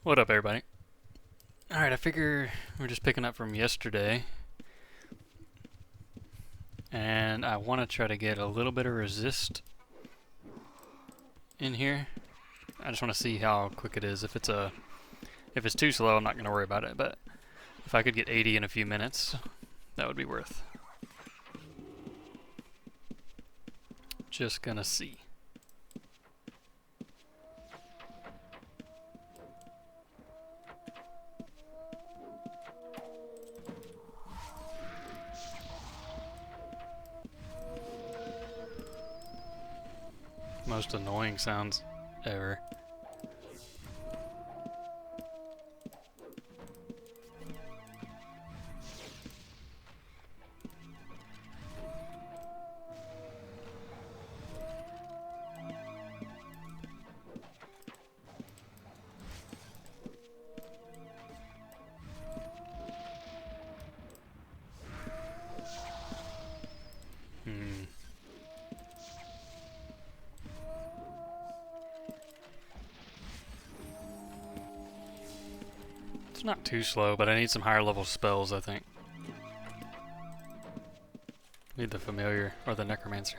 What up, everybody? Alright, I figure we're just picking up from yesterday. And I want to try to get a little bit of resist in here. I just want to see how quick it is. If it's too slow, I'm not going to worry about it. But if I could get 80 in a few minutes, that would be worth. Just gonna see. Most annoying sounds ever. It's not too slow, but I need some higher level spells, I think. Need the familiar or the necromancer.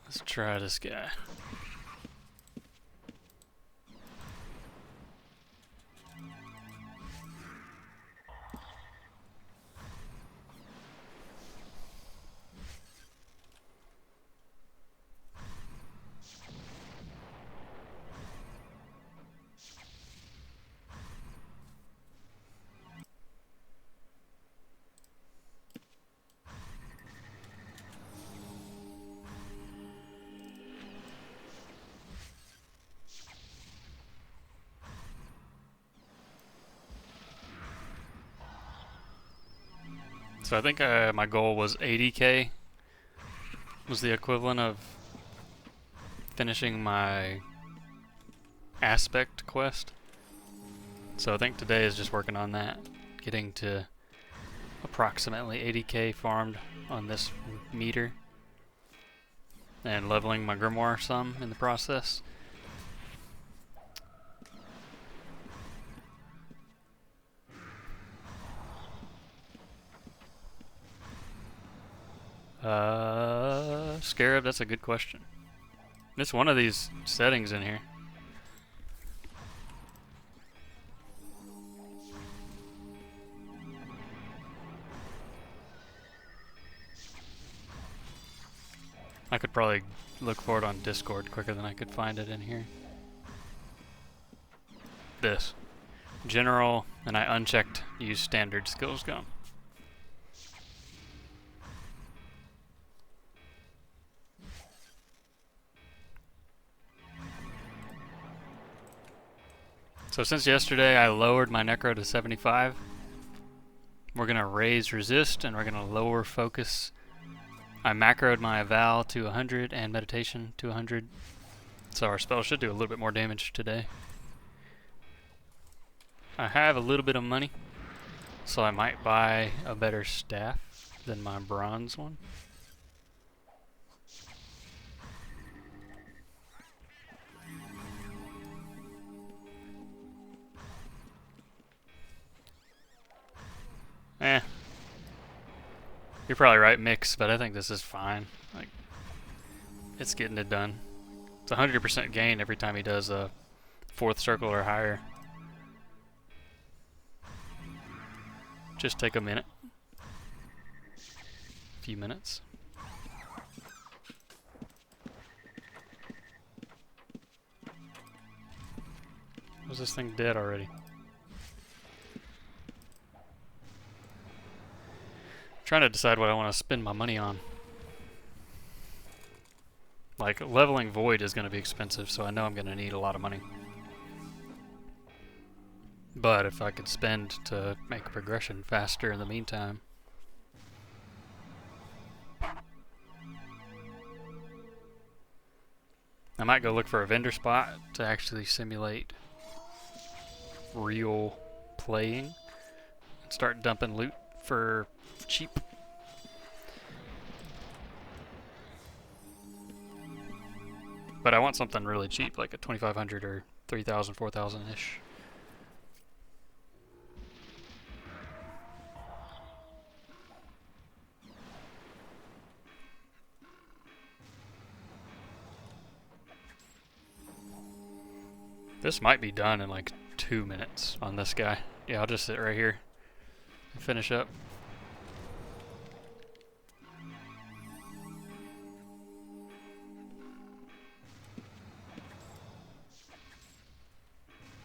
Let's try this guy. So I think my goal was 80k was the equivalent of finishing my aspect quest. So I think today is just working on that, getting to approximately 80k farmed on this meter and leveling my grimoire some in the process. Scarab, that's a good question. It's one of these settings in here. I could probably look for it on Discord quicker than I could find it in here. This. General, and I unchecked use standard skills gum. So since yesterday I lowered my necro to 75, we're going to raise resist and we're going to lower focus. I macroed my eval to 100 and meditation to 100, so our spell should do a little bit more damage today. I have a little bit of money, so I might buy a better staff than my bronze one. You're probably right, mix, but I think this is fine. Like, it's getting it done. It's 100% gain every time he does a 4th circle or higher. Just take a minute. A few minutes. Was this thing dead already? Trying to decide what I want to spend my money on. Like, leveling Void is going to be expensive, so I know I'm going to need a lot of money. But if I could spend to make progression faster in the meantime. I might go look for a vendor spot to actually simulate real playing and start dumping loot for cheap. But I want something really cheap, like a 2500 or 3000, 4000-ish. This might be done in like 2 minutes on this guy. Yeah, I'll just sit right here and finish up.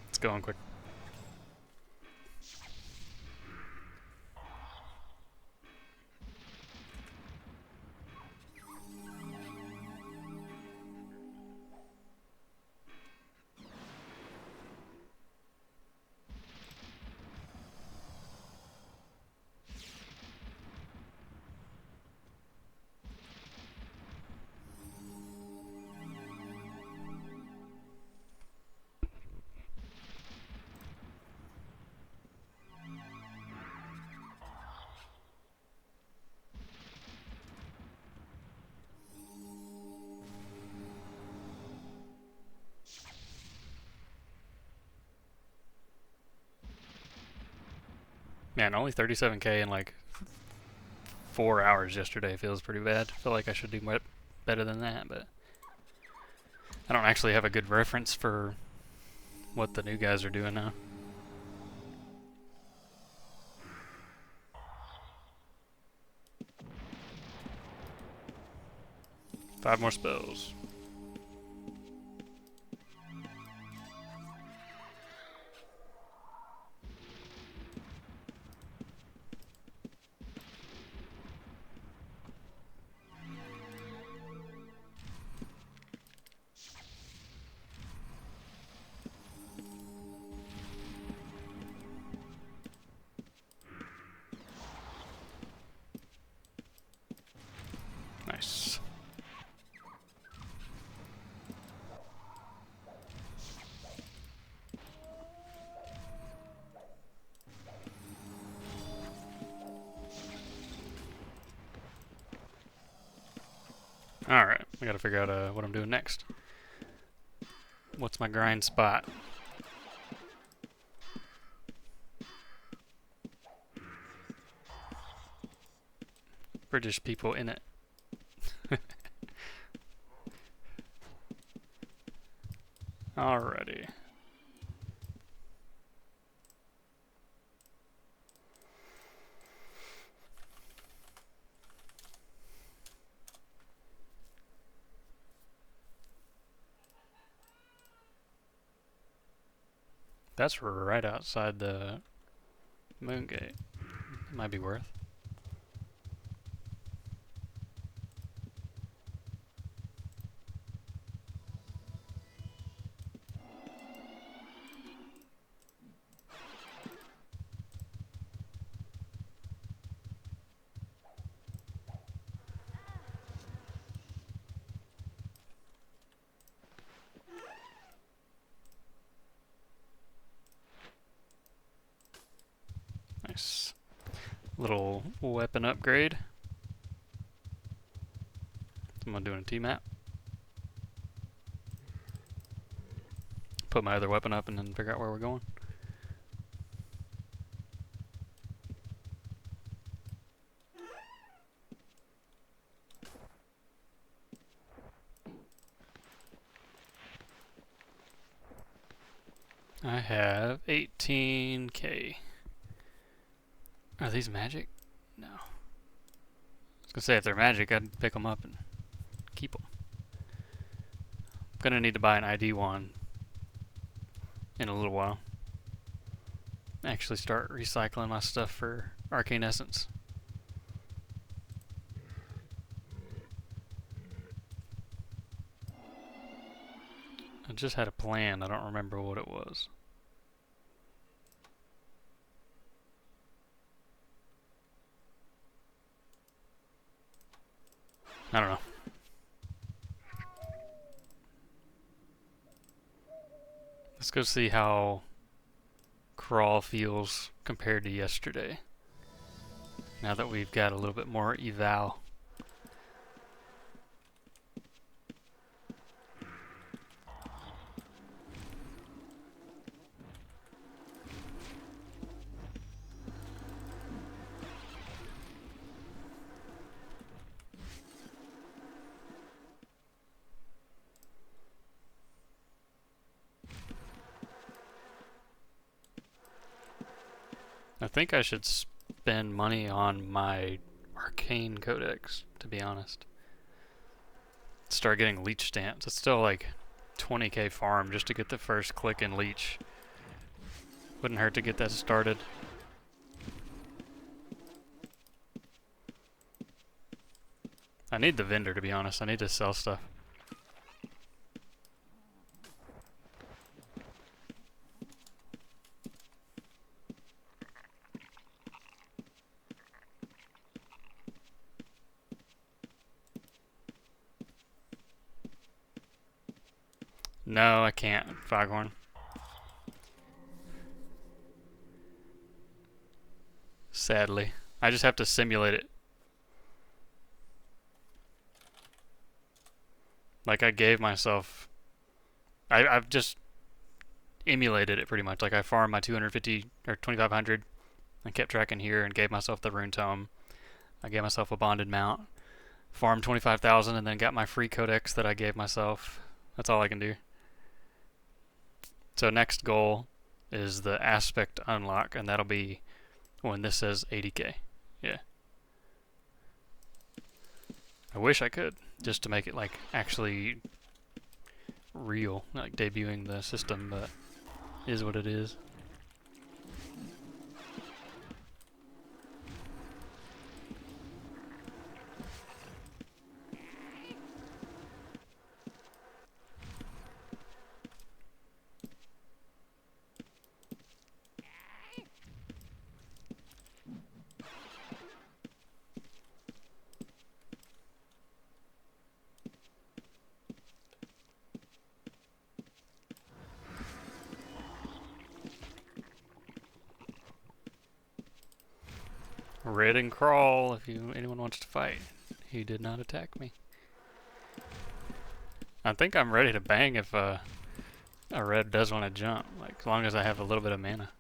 It's going quick. Man, only 37k in like 4 hours yesterday feels pretty bad. I feel like I should do better than that, but I don't actually have a good reference for what the new guys are doing now. Five more spells. Nice. Alright, I gotta figure out what I'm doing next. What's my grind spot? British people in it. Alrighty. That's right outside the moon gate. Might be worth. Nice. Little weapon upgrade. I'm gonna do a T-map. Put my other weapon up and then figure out where we're going. I have 18k. Are these magic? No. I was gonna say if they're magic, I'd pick them up and keep them. I'm gonna need to buy an ID wand in a little while. Actually start recycling my stuff for Arcane Essence. I just had a plan, I don't remember what it was. I don't know. Let's go see how crawl feels compared to yesterday. Now that we've got a little bit more eval. I think I should spend money on my Arcane codex, to be honest. Start getting leech stamps. It's still like 20k farm just to get the first click in leech. Wouldn't hurt to get that started. I need the vendor, to be honest. I need to sell stuff. No, I can't, Foghorn. Sadly. I just have to simulate it. Like I gave myself... I've just emulated it pretty much. Like I farmed my 250 or 2500 and kept tracking here and gave myself the rune tome. I gave myself a bonded mount. Farmed 25,000 and then got my free codex that I gave myself. That's all I can do. So next goal is the aspect unlock, and that'll be when this says 80k. Yeah. I wish I could, just to make it like actually real, like debuting the system, but it is what it is. Red and crawl if anyone wants to fight. He did not attack me. I think I'm ready to bang if a red does want to jump, like as long as I have a little bit of mana.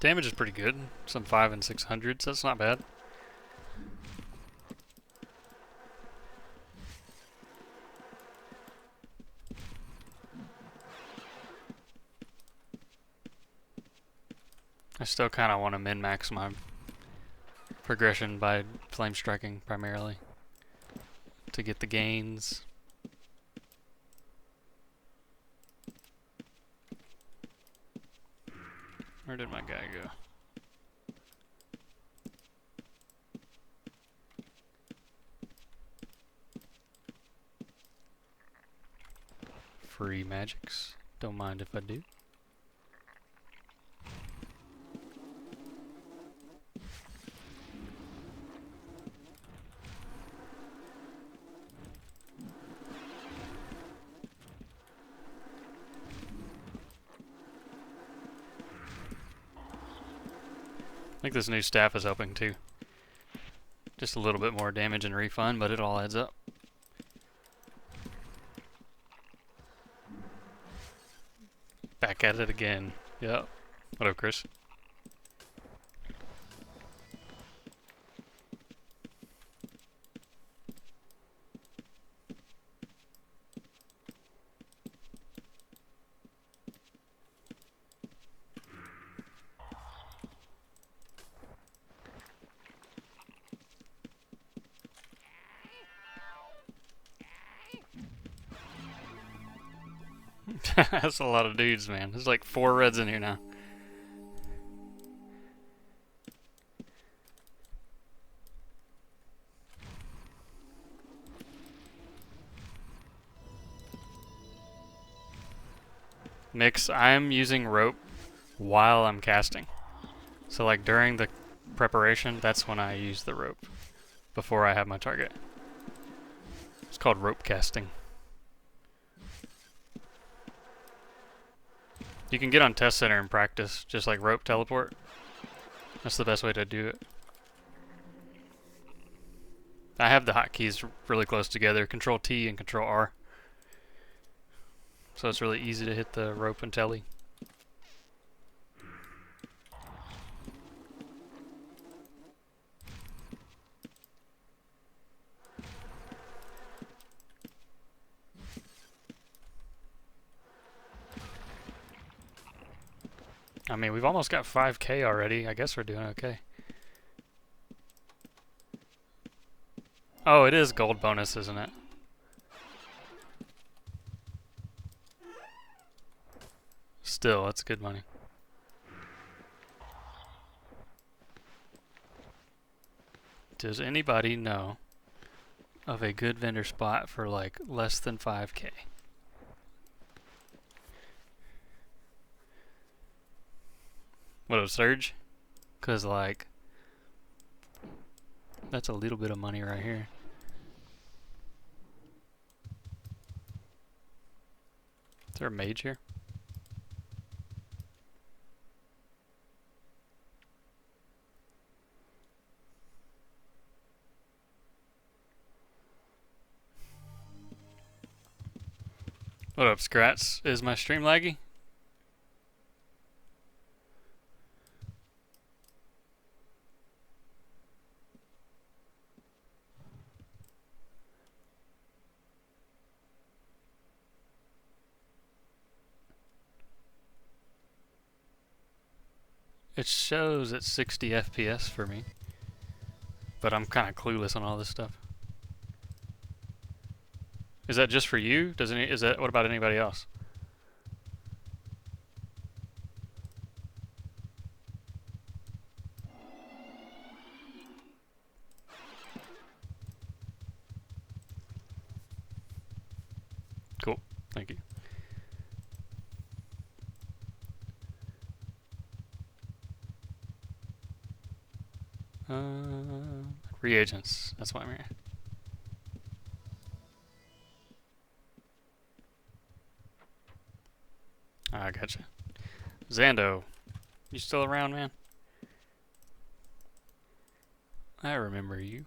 Damage is pretty good. Some 5 and 600s. That's not bad. I still kind of want to min-max my progression by flame striking primarily to get the gains. Where did my guy go? Free magics. Don't mind if I do. I think this new staff is helping too. Just a little bit more damage and refund, but it all adds up. Back at it again. Yep. What up, Chris? That's a lot of dudes, man. There's like 4 reds in here now. Mix, I'm using rope while I'm casting. So like during the preparation, that's when I use the rope before I have my target. It's called rope casting. You can get on Test Center and practice, just like rope teleport. That's the best way to do it. I have the hotkeys really close together, Control T and Control R. So it's really easy to hit the rope and telly. I mean, we've almost got 5K already. I guess we're doing okay. Oh, it is gold bonus, isn't it? Still, that's good money. Does anybody know of a good vendor spot for like less than 5K? What, a surge? Cause like, that's a little bit of money right here. Is there a mage here? What up, Scrats? Is my stream laggy? It shows at 60 FPS for me, but I'm kind of clueless on all this stuff. Is that just for you? What about anybody else? Cool, thank you. Reagents, that's why I'm here. I gotcha. Xando, you still around, man? I remember you.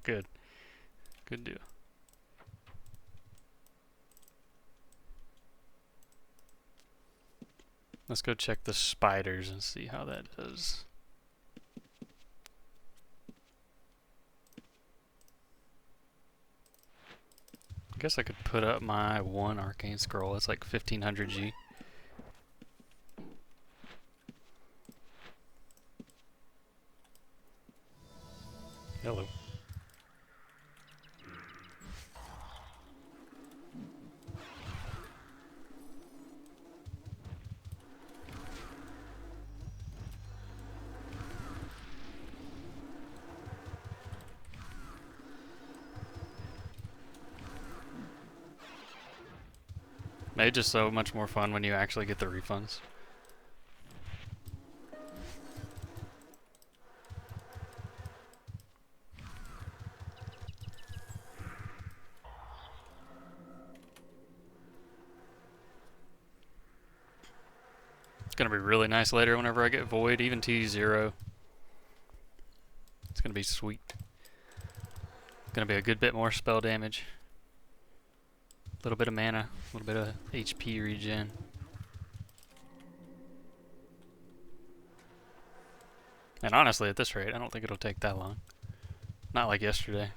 Good. Good deal. Let's go check the spiders and see how that does. I guess I could put up my one arcane scroll. It's like 1500 G. Hello. Mage is so much more fun when you actually get the refunds. It's gonna be really nice later whenever I get Void, even T0. It's gonna be sweet. Gonna be a good bit more spell damage. A little bit of mana, a little bit of HP regen. And honestly, at this rate, I don't think it'll take that long. Not like yesterday.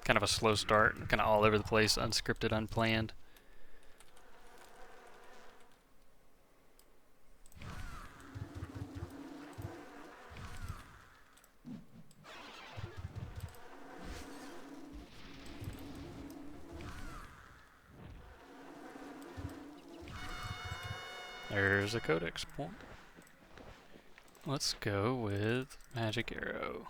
Kind of a slow start, kind of all over the place, unscripted, unplanned. There's a codex point. Let's go with Magic Arrow.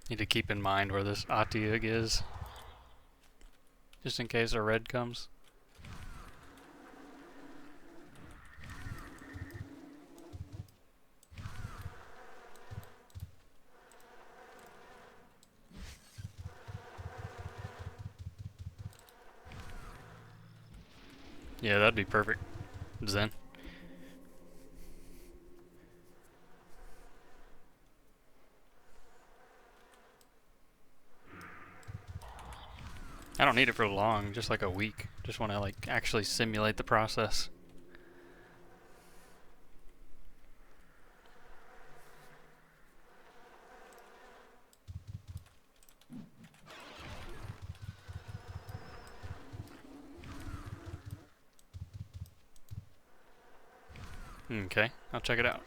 Need to keep in mind where this Atiug is, just in case a red comes. Yeah, that'd be perfect. Zen. I don't need it for long, just like a week. Just want to like actually simulate the process. Okay, I'll check it out.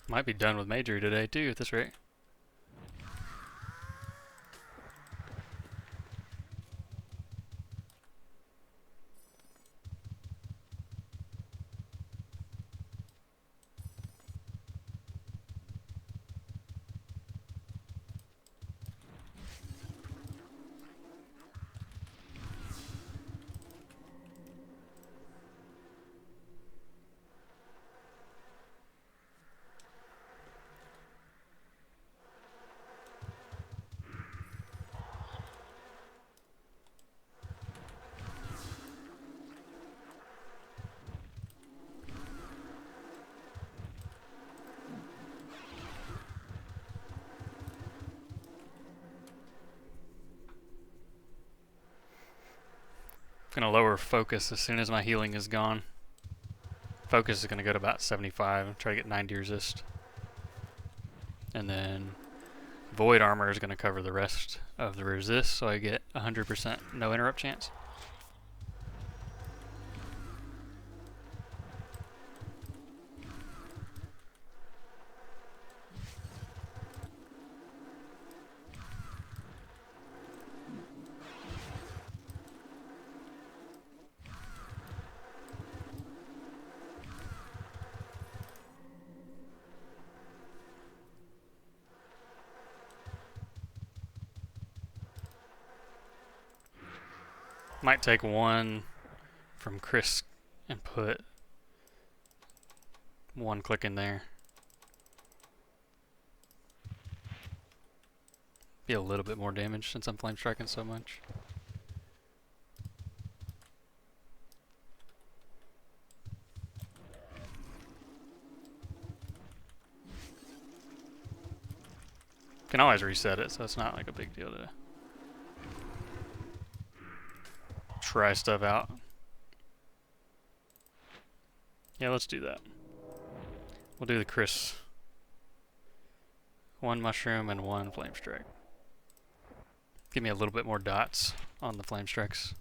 Might be done with Major today too at this rate. I'm gonna lower focus as soon as my healing is gone. Focus is gonna go to about 75. Try to get 90 resist. And then Void Armor is gonna cover the rest of the resist, so I get 100% no interrupt chance. Might take one from Chris and put one click in there. Get a little bit more damage since I'm flame striking so much. Can always reset it, so it's not like a big deal to try stuff out. Yeah, let's do that. We'll do the Chris. 1 mushroom and 1 flame strike. Give me a little bit more dots on the flame strikes.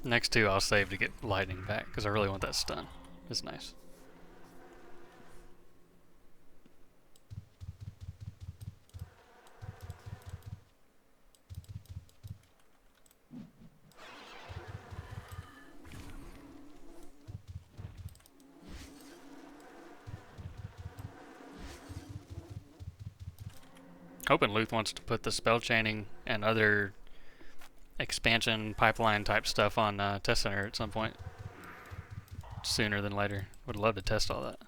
Next 2 I'll save to get lightning back, because I really want that stun. It's nice. Hoping Luth wants to put the spell chaining and other expansion pipeline type stuff on Test Center at some point. Sooner than later. Would love to test all that.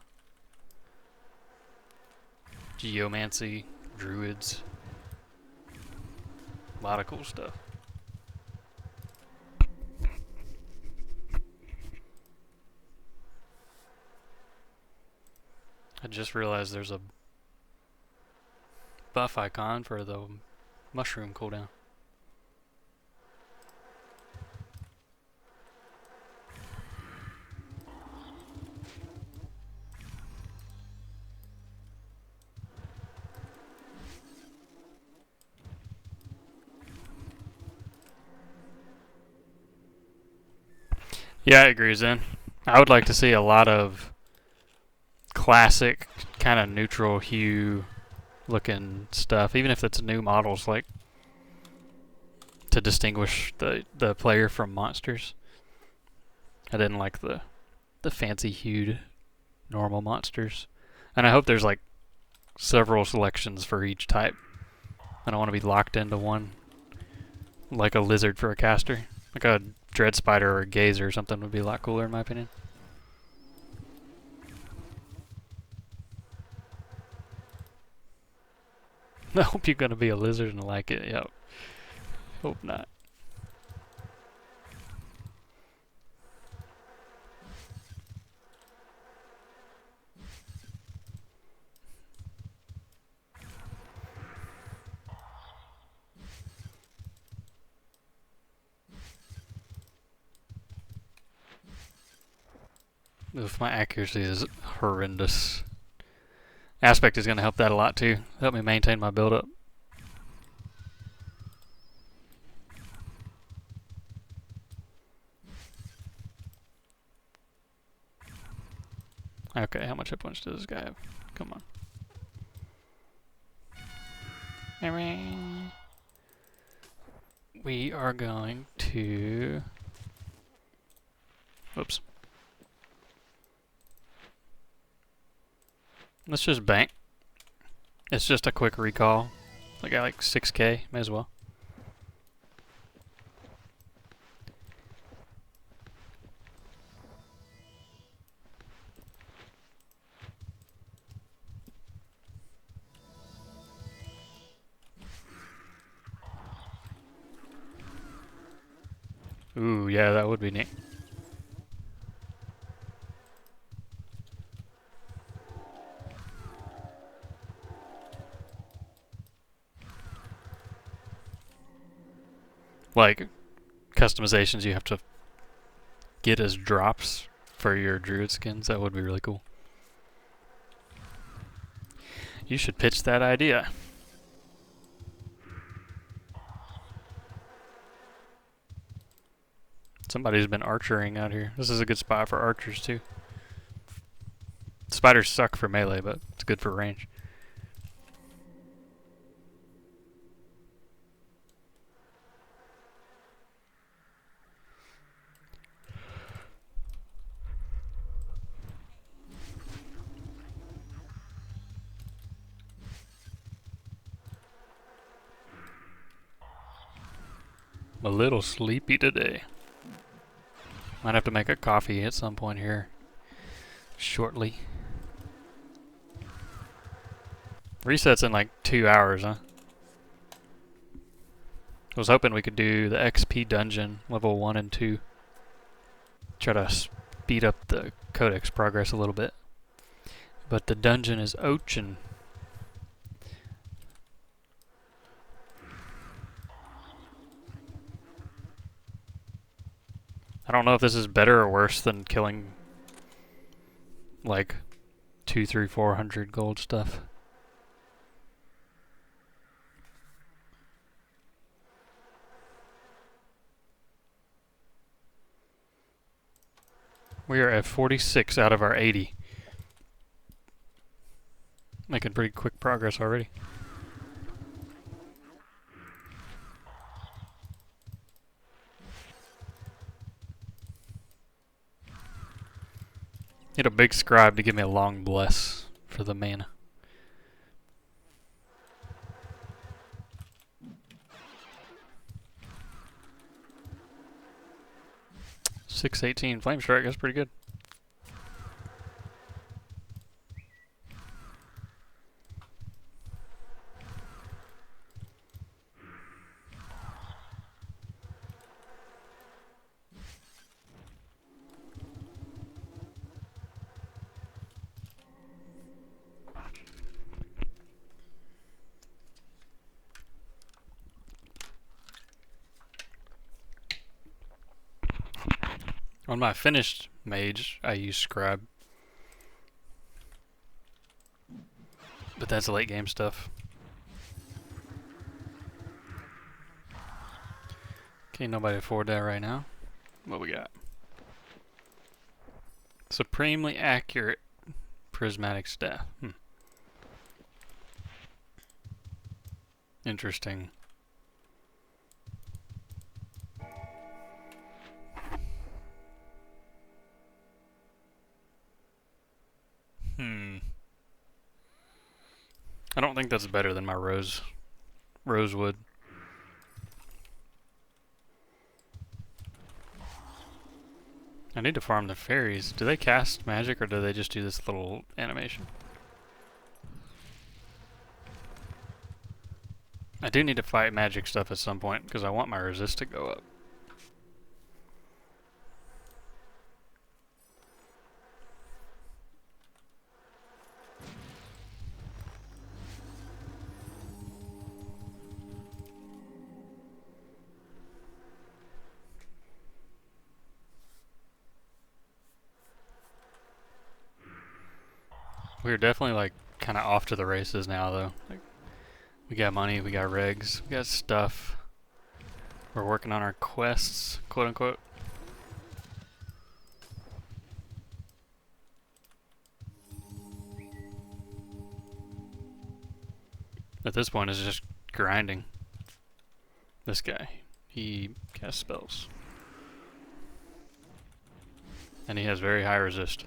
Geomancy, druids. A lot of cool stuff. I just realized there's a buff icon for the mushroom cooldown. Yeah, I agree, Zen. I would like to see a lot of classic, kind of neutral hue looking stuff, even if it's new models, like to distinguish the player from monsters. I didn't like the fancy hued normal monsters. And I hope there's like several selections for each type. I don't want to be locked into one, like a lizard for a caster. Like a dread spider or a gazer or something would be a lot cooler in my opinion. I hope you're gonna be a lizard and like it. Yep. Hope not. Oof, my accuracy is horrendous. Aspect is going to help that a lot too. Help me maintain my build up. Okay, how much hit points does this guy have? Come on. We are going to... Whoops. Let's just bank. It's just a quick recall. I got like 6k, may as well. Ooh, yeah, that would be neat. Like, customizations you have to get as drops for your druid skins, that would be really cool. You should pitch that idea. Somebody's been archering out here. This is a good spot for archers too. Spiders suck for melee, but it's good for range. I'm a little sleepy today. Might have to make a coffee at some point here shortly. Resets in like 2 hours, huh? I was hoping we could do the XP dungeon level 1 and 2. Try to speed up the codex progress a little bit. But the dungeon is ocean. I don't know if this is better or worse than killing like 200, 300, 400 gold stuff. We are at 46 out of our 80. Making pretty quick progress already. Need a big scribe to give me a long bless for the mana. $618 flame strike, that's pretty good. On my finished mage, I use scribe. But that's late game stuff. Can't nobody afford that right now. What we got? Supremely accurate prismatic staff. Interesting. I don't think that's better than my rosewood. I need to farm the fairies. Do they cast magic or do they just do this little animation? I do need to fight magic stuff at some point because I want my resist to go up. We're definitely like kind of off to the races now though. Like, we got money, we got regs, we got stuff. We're working on our quests, quote unquote. At this point it's just grinding. This guy, he casts spells. And he has very high resist.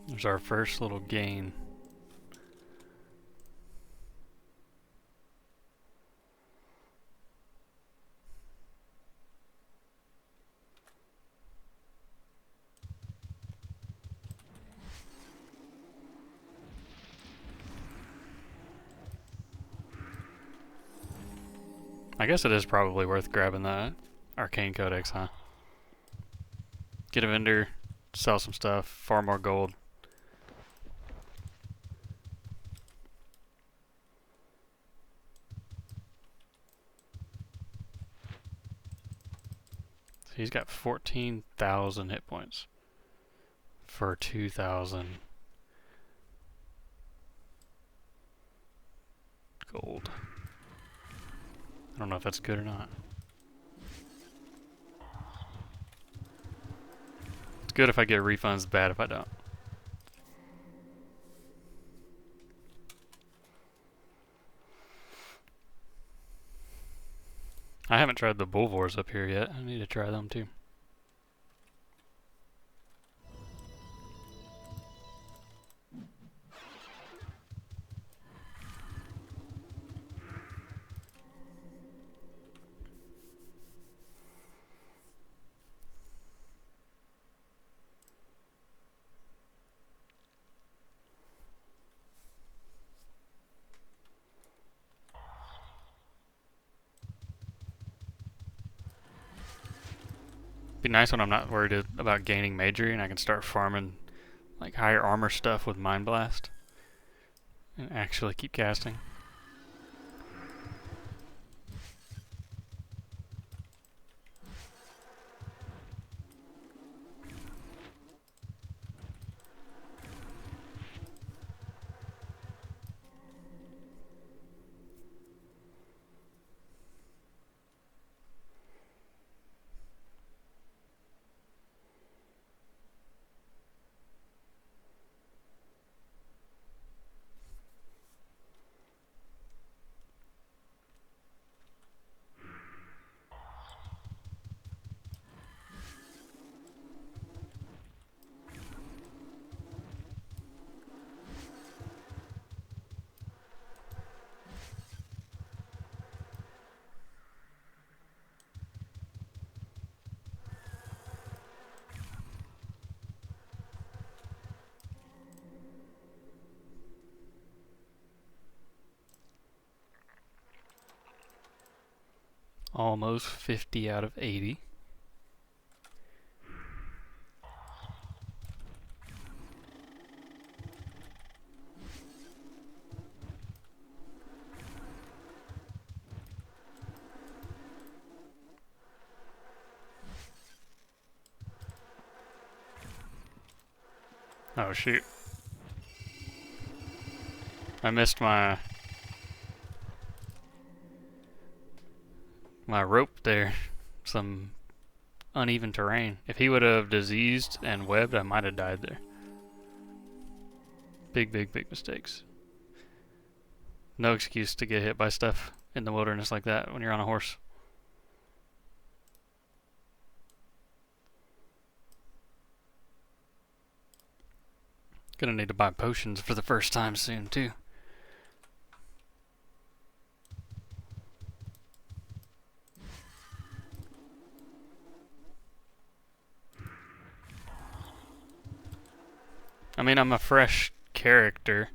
There's our first little gain. I guess it is probably worth grabbing the Arcane codex, huh? Get a vendor, sell some stuff, far more gold. So he's got 14,000 hit points for 2,000 gold. I don't know if that's good or not. It's good if I get refunds, bad if I don't. I haven't tried the Bulvors up here yet. I need to try them too. Be nice when I'm not worried about gaining magery and I can start farming like higher armor stuff with Mind Blast and actually keep casting. Almost 50 out of 80. Oh shoot. I missed my rope there. Some uneven terrain. If he would have diseased and webbed, I might have died there. Big mistakes. No excuse to get hit by stuff in the wilderness like that when you're on a horse. Gonna need to buy potions for the first time soon too. I mean, I'm a fresh character,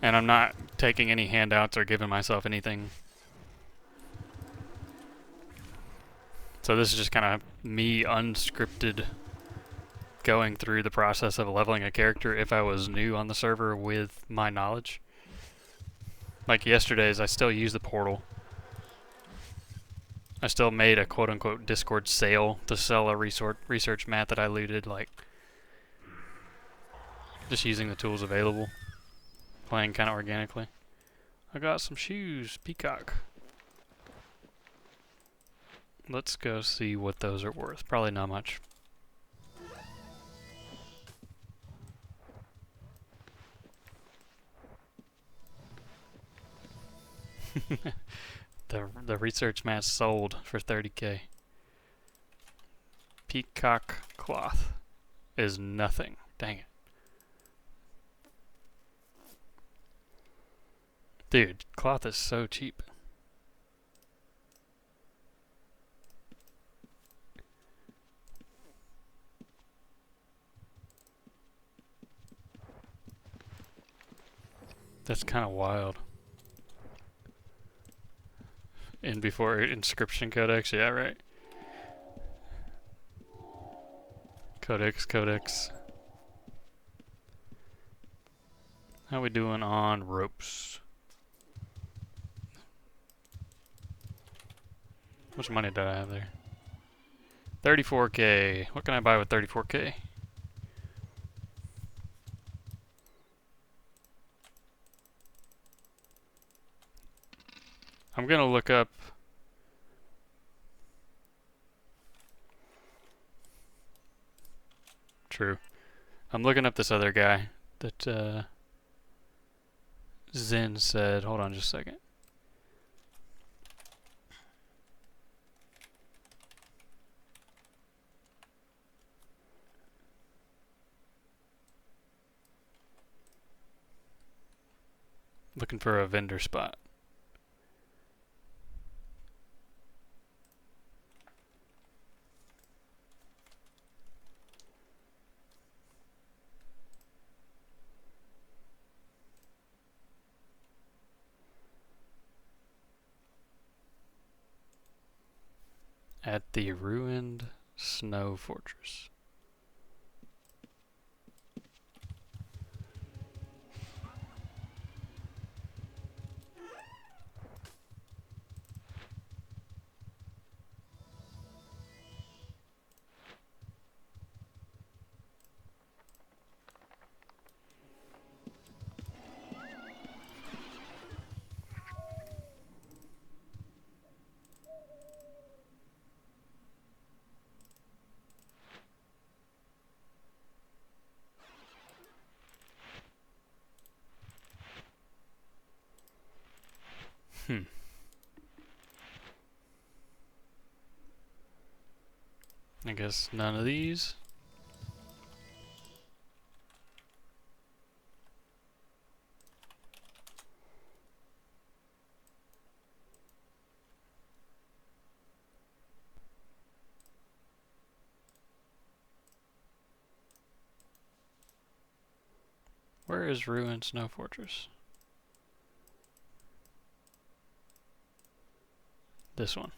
and I'm not taking any handouts or giving myself anything. So this is just kind of me unscripted going through the process of leveling a character if I was new on the server with my knowledge. Like yesterday's, I still use the portal. I still made a quote-unquote Discord sale to sell a research mat that I looted, like just using the tools available, playing kind of organically. I got some shoes, peacock. Let's go see what those are worth. Probably not much. The research mat sold for 30k. Peacock cloth is nothing. Dang it. Dude, cloth is so cheap. That's kind of wild. In Arcane before inscription codex. Yeah, right. Codex. How we doing on ropes? How much money did I have there? 34k. What can I buy with 34k? I'm gonna look up. True. I'm looking up this other guy that Zen said. Hold on just a second. Looking for a vendor spot. At the ruined snow fortress. I guess none of these. Where is ruined snow fortress? This one.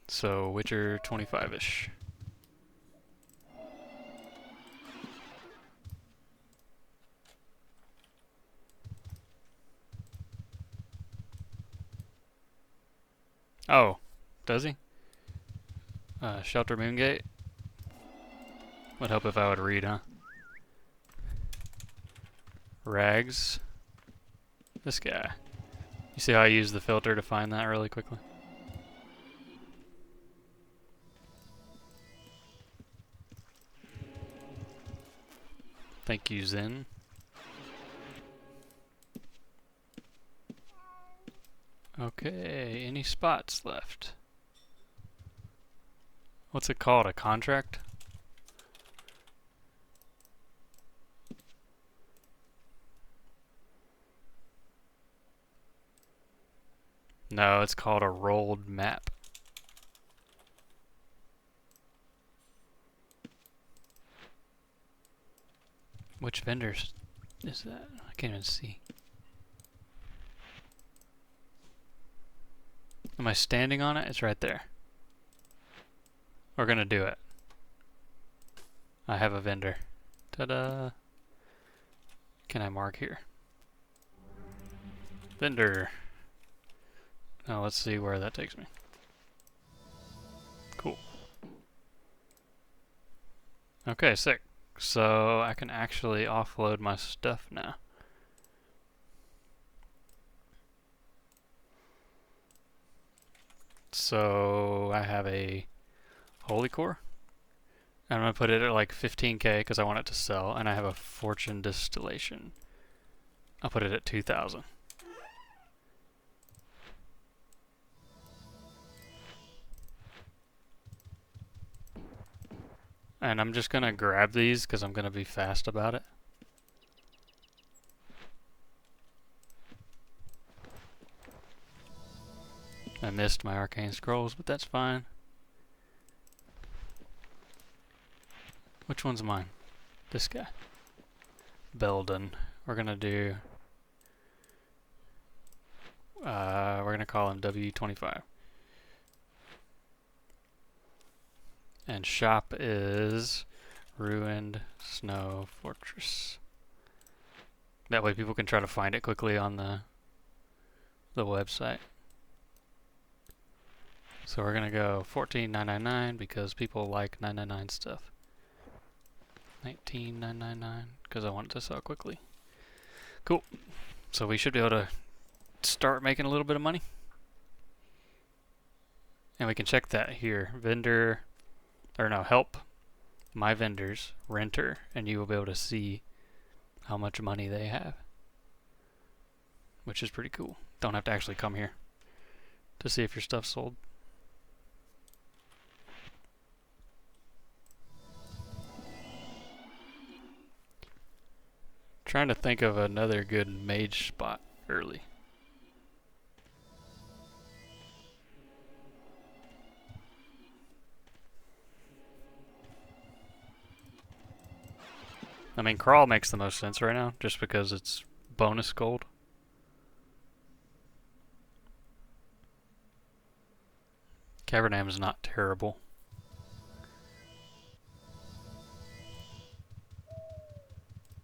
So Witcher 25-ish. Oh, does he? Shelter Moongate? Would help if I would read, huh? Rags. This guy. You see how I use the filter to find that really quickly? Thank you, Zen. Okay, any spots left? What's it called? A contract? No, it's called a rolled map. Which vendors is that? I can't even see. Am I standing on it? It's right there. We're gonna do it. I have a vendor. Ta-da! Can I mark here? Vendor. Now let's see where that takes me. Cool. Okay, sick. So I can actually offload my stuff now. So I have a Holy Core. I'm going to put it at like 15k because I want it to sell. And I have a Fortune Distillation. I'll put it at 2,000. And I'm just going to grab these because I'm going to be fast about it. missed my arcane scrolls, but that's fine. Which one's mine? This guy. Belden. We're gonna do... we're gonna call him W25. And shop is Ruined Snow Fortress. That way people can try to find it quickly on the website. So we're gonna go 14,999 because people like 999 stuff. 19,999 because I want it to sell quickly. Cool. So we should be able to start making a little bit of money. And we can check that here. Vendor, or no, help my vendors, renter, and you will be able to see how much money they have. Which is pretty cool. Don't have to actually come here to see if your stuff's sold. Trying to think of another good mage spot early. I mean, crawl makes the most sense right now, just because it's bonus gold. Cavernam is not terrible.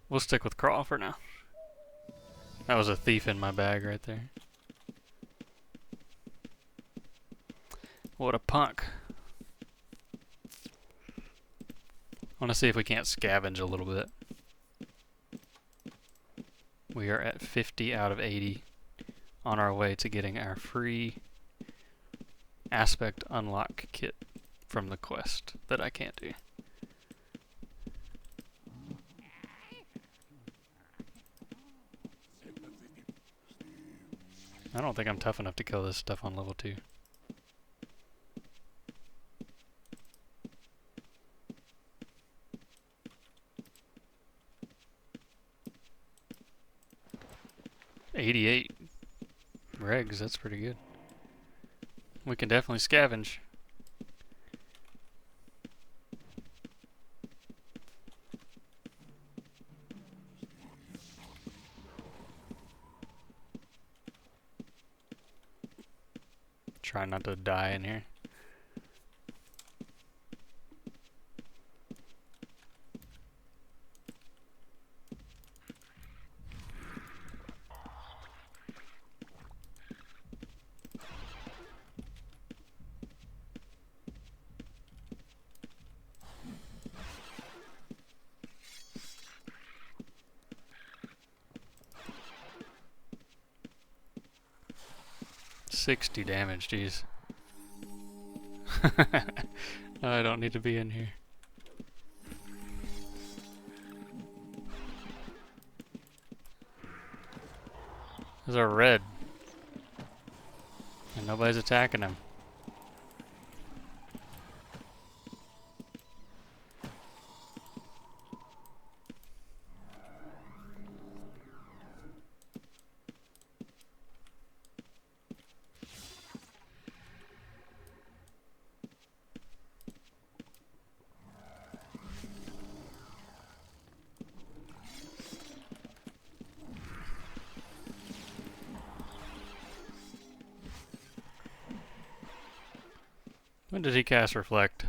We'll stick with crawl for now. That was a thief in my bag right there. What a punk. I want to see if we can't scavenge a little bit. We are at 50 out of 80 on our way to getting our free aspect unlock kit from the quest that I can't do. I don't think I'm tough enough to kill this stuff on level 2. $88 regs, that's pretty good. We can definitely scavenge. Try not to die in here. $60 damage, jeez. I don't need to be in here. There's a red. And nobody's attacking him. When did he cast Reflect?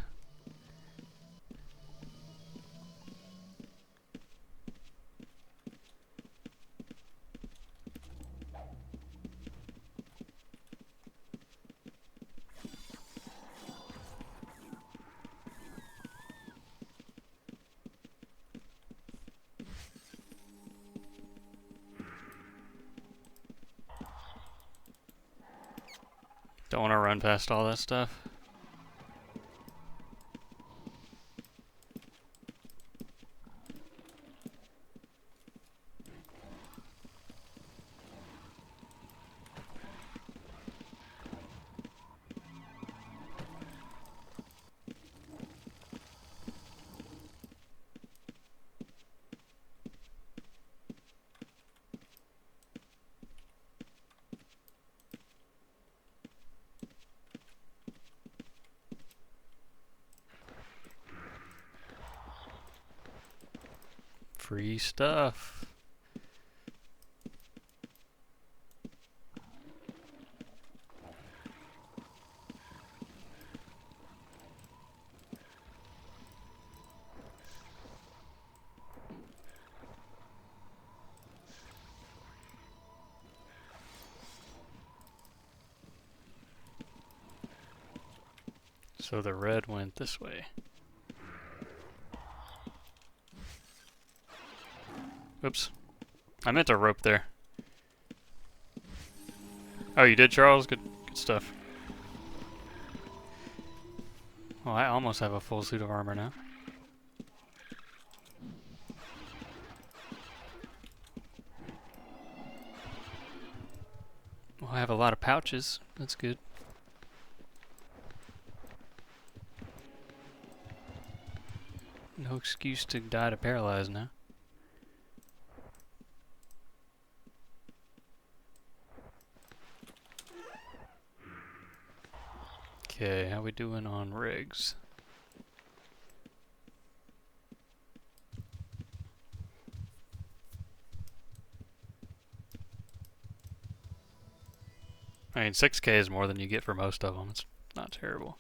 Don't want to run past all that stuff. free stuff. So the red went this way. Oops. I meant to rope there. Oh, you did, Charles? Good stuff. Well, I almost have a full suit of armor now. Well, I have a lot of pouches. That's good. No excuse to die to paralyze now. Okay, how we doing on rigs? I mean, 6K is more than you get for most of them. It's not terrible.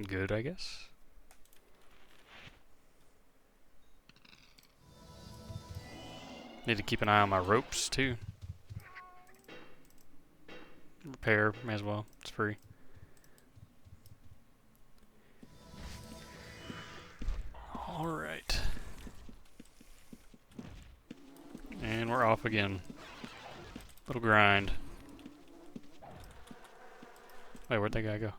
Good, I guess. Need to keep an eye on my ropes, too. Repair, may as well. It's free. Alright. And we're off again. Little grind. Wait, where'd that guy go?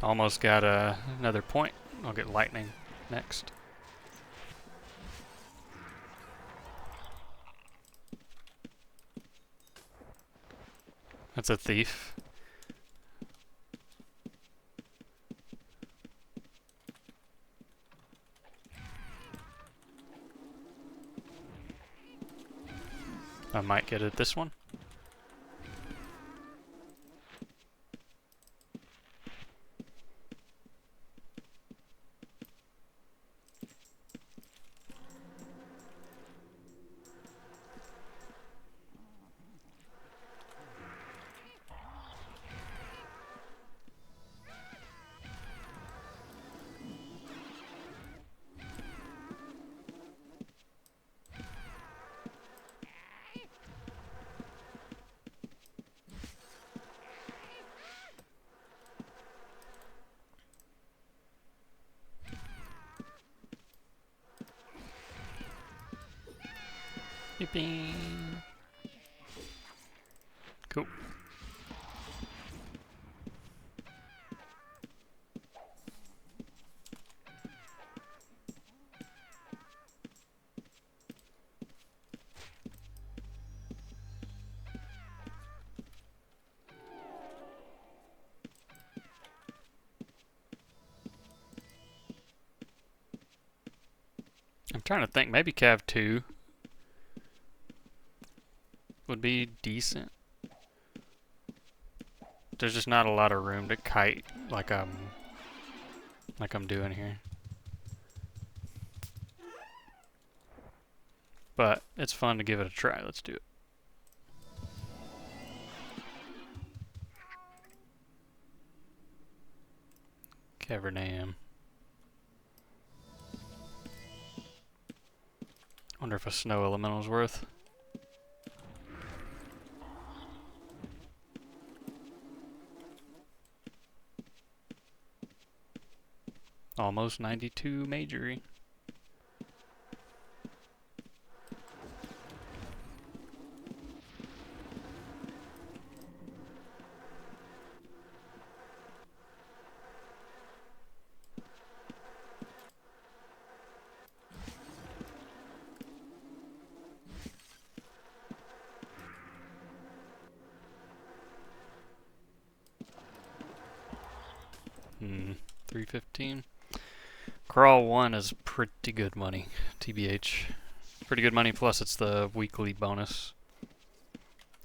Almost got another point. I'll get lightning next. That's a thief. I might get it this one. Yippee. Cool. I'm trying to think, maybe Cav 2 would be decent. There's just not a lot of room to kite like I'm doing here. But it's fun to give it a try. Let's do it. Cavernam. Wonder if a snow elemental's worth. Almost 92 majory. 315. Crawl 1 is pretty good money, TBH. Pretty good money, plus it's the weekly bonus.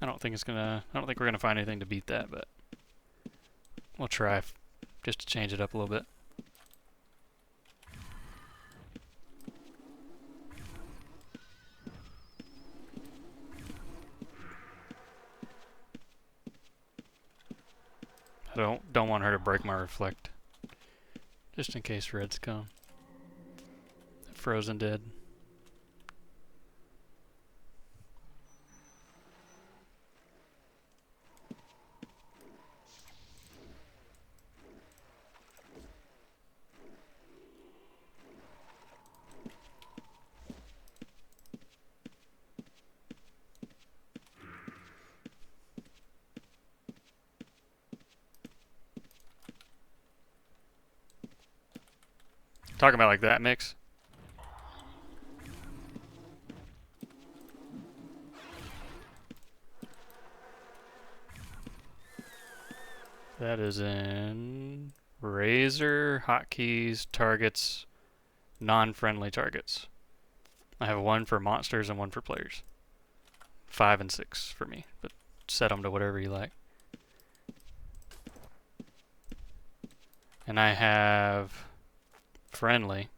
I don't think we're gonna find anything to beat that, but we'll try just to change it up a little bit. I don't want her to break my reflect, just in case reds come. Frozen dead. Talking about like that mix. That is in Razor, hotkeys, targets, non-friendly targets. I have one for monsters and one for players. 5 and 6 for me, but set them to whatever you like. And I have friendly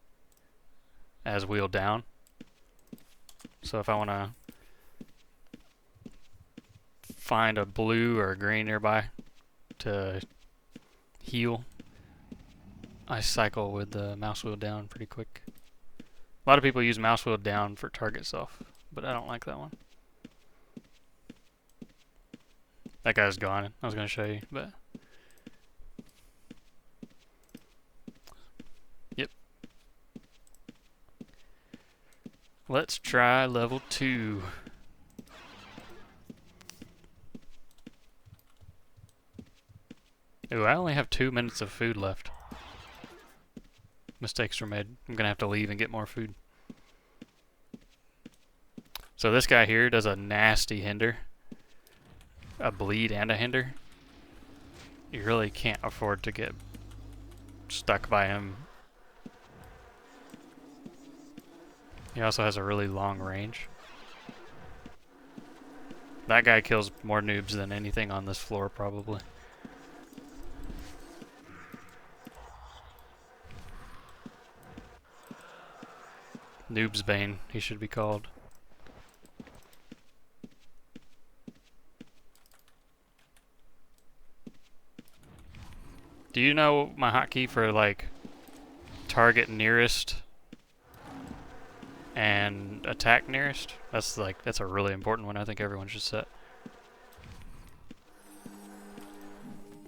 as wheel down. So if I want to find a blue or a green nearby to heal, I cycle with the mouse wheel down pretty quick. A lot of people use mouse wheel down for target self, but I don't like that one. That guy's gone. I was going to show you, but yep. Let's try level 2. Ooh, I only have 2 minutes of food left. Mistakes were made. I'm gonna have to leave and get more food. So this guy here does a nasty hinder. A bleed and a hinder. You really can't afford to get stuck by him. He also has a really long range. That guy kills more noobs than anything on this floor, probably. Noob's Bane, he should be called. Do you know my hotkey for like target nearest and attack nearest? That's a really important one. I think everyone should set.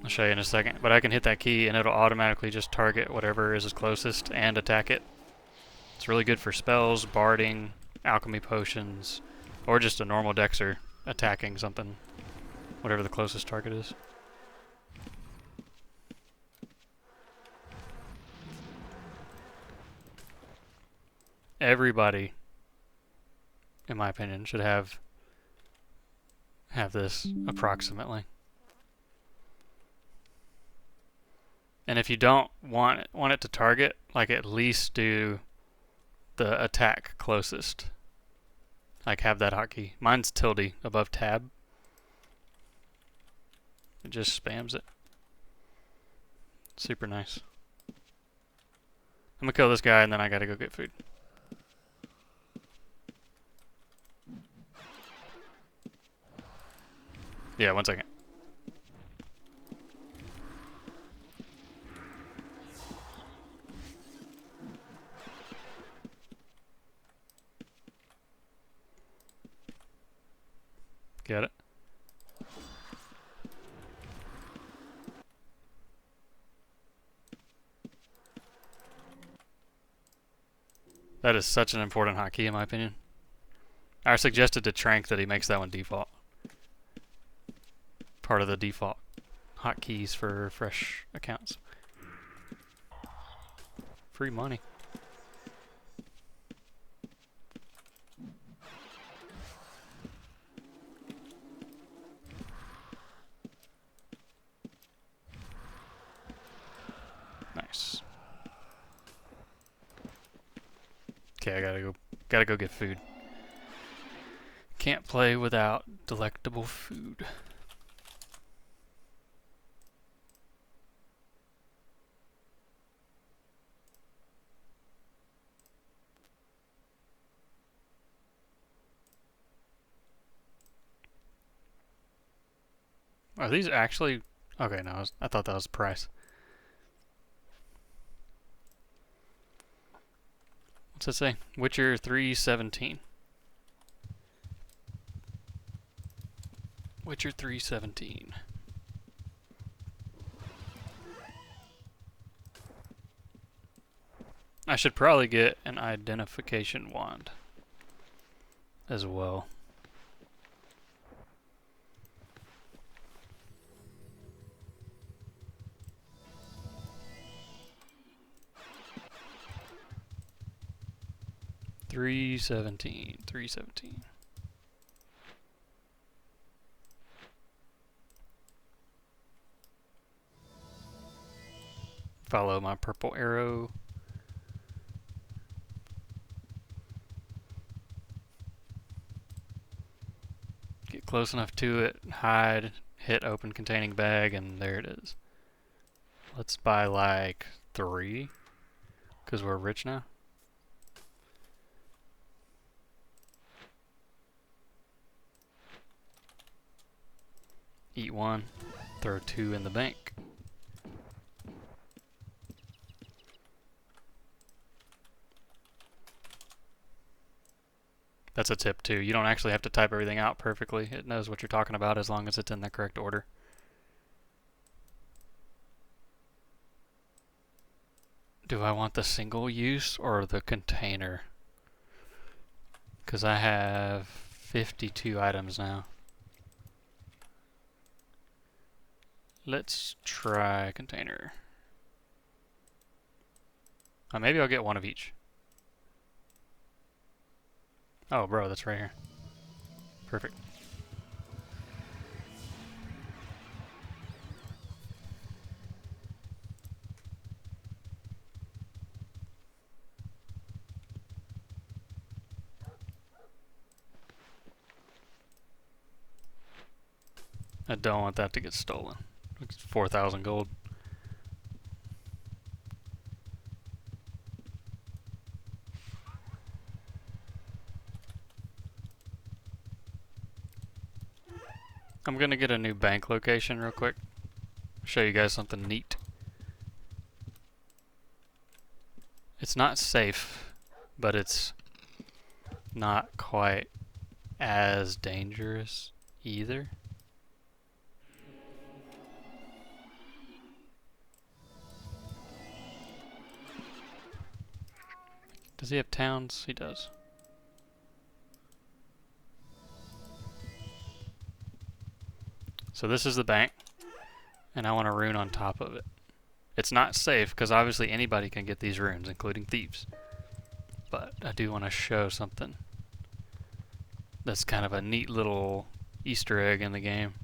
I'll show you in a second, but I can hit that key and it'll automatically just target whatever is closest and attack it. It's really good for spells, barding, alchemy potions, or just a normal dexer attacking something, whatever the closest target is. Everybody, in my opinion, should have this approximately. And if you don't want it to target, like at least do the attack closest. Like have that hotkey. Mine's tilde above tab. It just spams it. Super nice. I'm gonna kill this guy and then I gotta go get food. Yeah, 1 second. Get it? That is such an important hotkey in my opinion. I suggested to Trank that he makes that one default. Part of the default hotkeys for fresh accounts. Free money. Okay, I gotta go get food. Can't play without delectable food. Are these actually... Okay, no, I thought that was the price. What's it say? Witcher 317. Witcher 317. I should probably get an identification wand as well. Three seventeen. Follow my purple arrow. Get close enough to it, hide, hit open containing bag, and there it is. Let's buy like 3, because we're rich now. Eat 1, throw 2 in the bank. That's a tip too. You don't actually have to type everything out perfectly. It knows what you're talking about as long as it's in the correct order. Do I want the single use or the container? Because I have 52 items now. Let's try container. Maybe I'll get 1 of each. Oh, bro, that's right here. Perfect. I don't want that to get stolen. It's 4,000 gold. I'm gonna get a new bank location real quick. Show you guys something neat. It's not safe, but it's not quite as dangerous either. Does he have towns? He does. So this is the bank, and I want a rune on top of it. It's not safe, because obviously anybody can get these runes, including thieves. But I do want to show something that's kind of a neat little Easter egg in the game.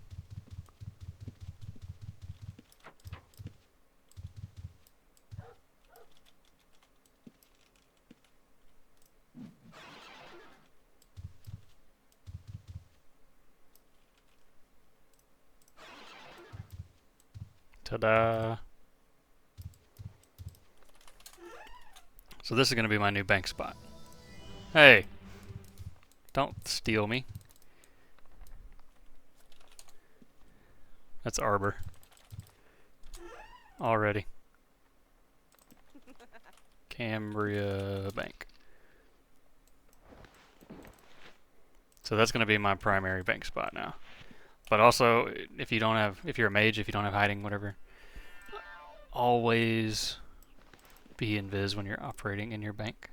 Ta-da! So this is going to be my new bank spot. Hey! Don't steal me. That's Arbor. Already. Cambria Bank. So that's going to be my primary bank spot now. But also, if you're a mage, if you don't have hiding, whatever, always be invis when you're operating in your bank.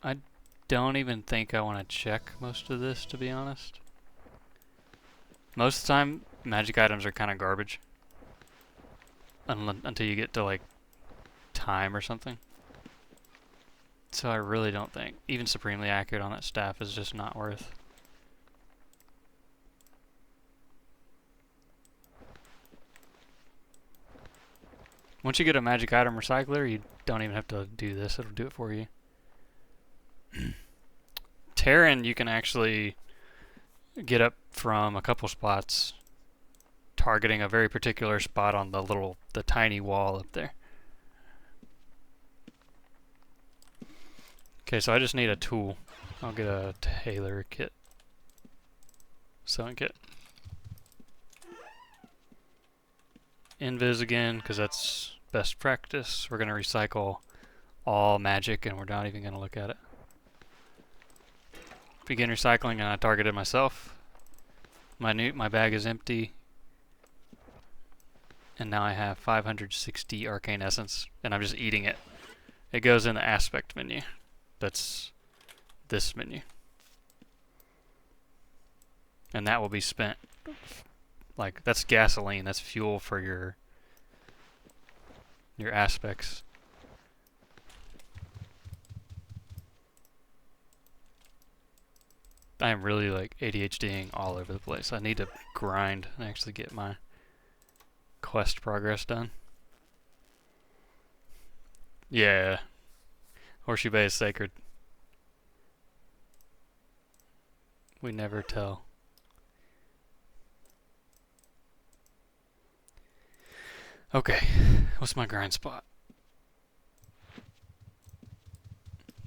I don't even think I want to check most of this, to be honest. Most of the time, magic items are kind of garbage. Until you get to, like, time or something. So I really don't think. Even supremely accurate on that staff is just not worth. Once you get a magic item recycler, you don't even have to do this. It'll do it for you. Terran, you can actually get up from a couple spots, targeting a very particular spot on the tiny wall up there. Okay, so I just need a tool. I'll get a tailor kit. Sewing kit. Invis again, because that's best practice. We're going to recycle all magic, and we're not even going to look at it. Begin recycling, and I targeted myself. My bag is empty. And now I have 560 arcane essence, and I'm just eating it. It goes in the aspect menu. That's this menu. And that will be spent. Like, that's gasoline, that's fuel for your aspects. I am really like ADHDing all over the place. I need to grind and actually get my quest progress done. Yeah. Horseshoe Bay is sacred. We never tell. Okay, what's my grind spot?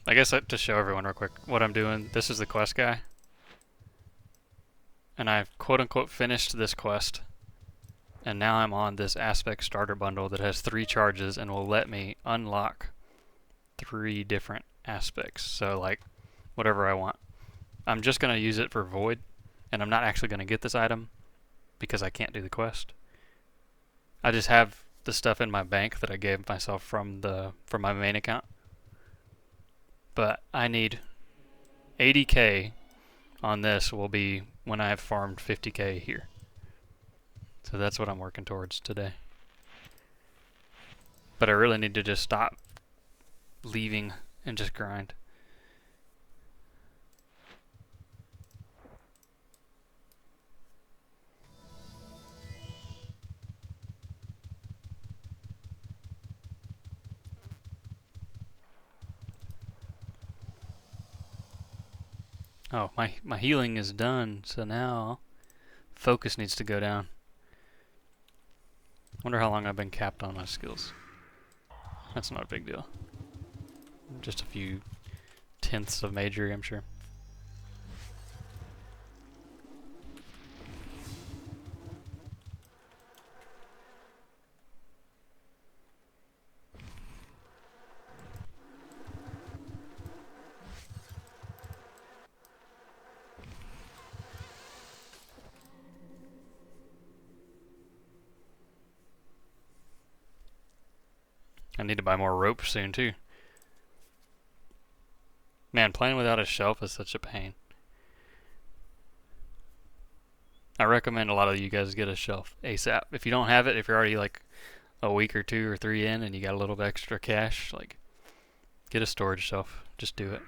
I guess to show everyone real quick what I'm doing, this is the quest guy. And I've quote-unquote finished this quest. And now I'm on this aspect starter bundle that has 3 charges and will let me unlock 3 different aspects. So like, whatever I want. I'm just going to use it for void, and I'm not actually going to get this item because I can't do the quest. I just have the stuff in my bank that I gave myself from my main account. But I need 80k on this will be when I have farmed 50k here. So that's what I'm working towards today. But I really need to just stop leaving and just grind. Oh, my healing is done, so now focus needs to go down. Wonder how long I've been capped on my skills. That's not a big deal. Just a few tenths of magery, I'm sure. I need to buy more rope soon too. Man, playing without a shelf is such a pain. I recommend a lot of you guys get a shelf ASAP. If you don't have it, if you're already like a week or 2 or 3 in and you got a little bit extra cash, like get a storage shelf. Just do it.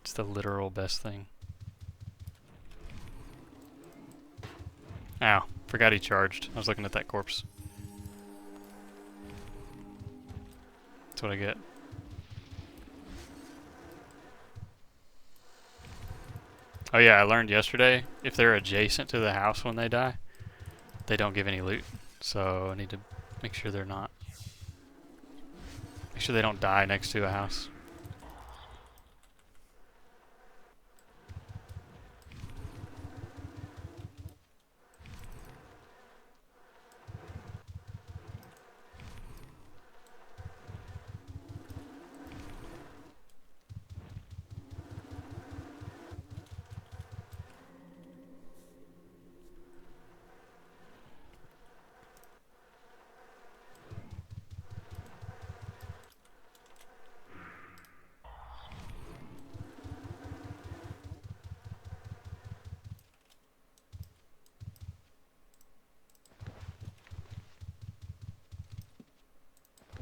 It's the literal best thing. Ow, forgot he charged. I was looking at that corpse. That's what I get. Oh yeah, I learned yesterday, if they're adjacent to the house when they die, they don't give any loot. So I need to make sure they're not. Make sure they don't die next to a house.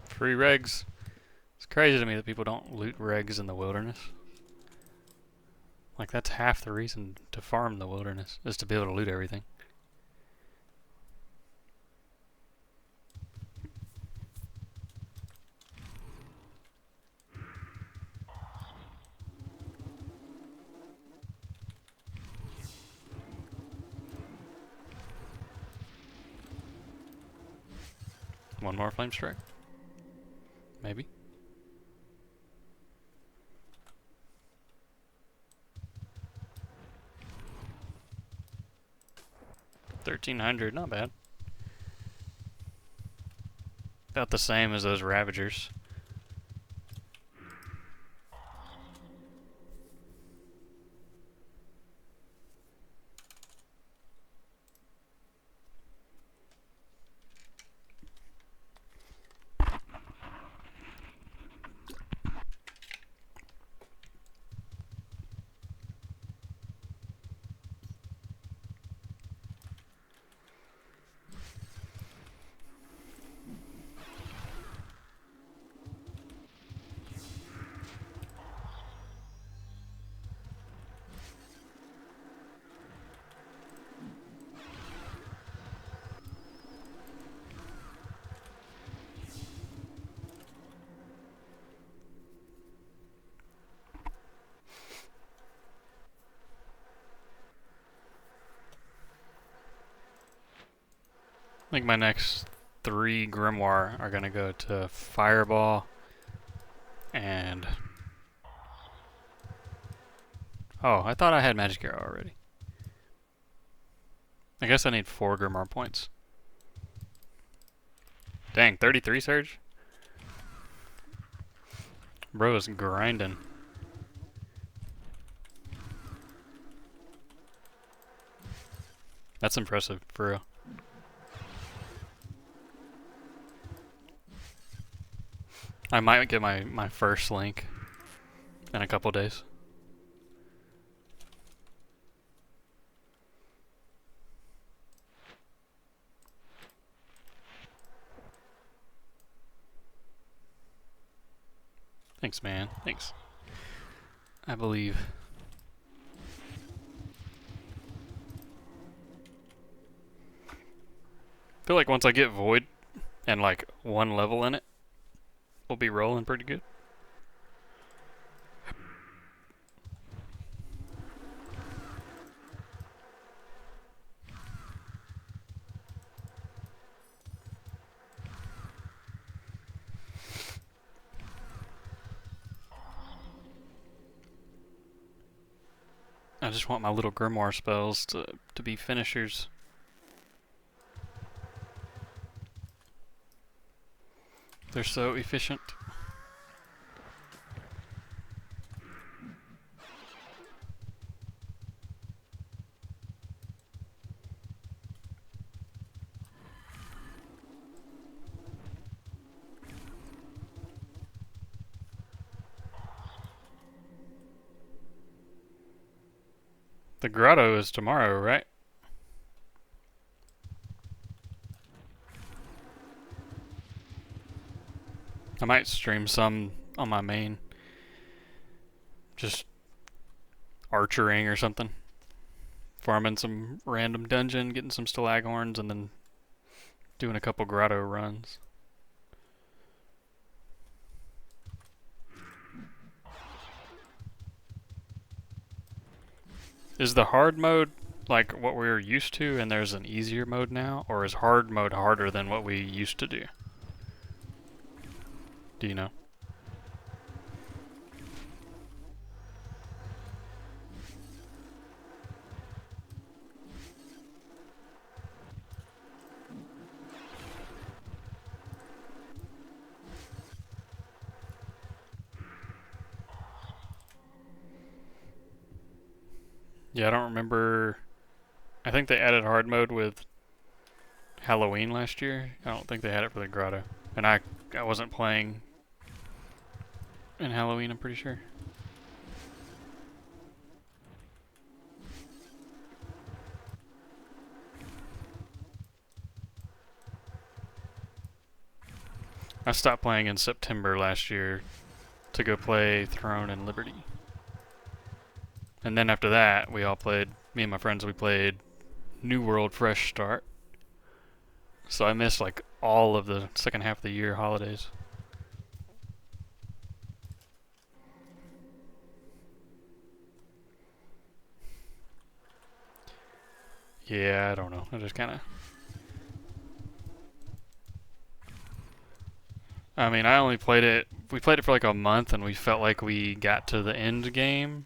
Free regs. It's crazy to me that people don't loot regs in the wilderness. Like, that's half the reason to farm the wilderness, is to be able to loot everything. One more flame strike. Maybe. $1,300, not bad. About the same as those Ravagers. I think my next 3 Grimoire are gonna go to Fireball and... Oh, I thought I had Magic Arrow already. I guess I need 4 Grimoire points. Dang, 33 Surge? Bro is grinding. That's impressive, for real. I might get my first link in a couple days. Thanks, man. Thanks. I believe. I feel like once I get Void and like 1 level in it, we'll be rolling pretty good. I just want my little Grimoire spells to be finishers. They're so efficient. The grotto is tomorrow, right? I might stream some on my main. Just archering or something. Farming some random dungeon, getting some Stalaghorns, and then doing a couple grotto runs. Is the hard mode like what we were used to and there's an easier mode now? Or is hard mode harder than what we used to do? Do you know? Yeah, I don't remember. I think they added hard mode with Halloween last year. I don't think they had it for the grotto. And I wasn't playing in Halloween, I'm pretty sure. I stopped playing in September last year to go play Throne and Liberty. And then after that, we all played, me and my friends, we played New World Fresh Start. So I missed like all of the second half of the year holidays. Yeah, I don't know. I just kind of... I mean, I only played it. We played it for like a month, and we felt like we got to the end game.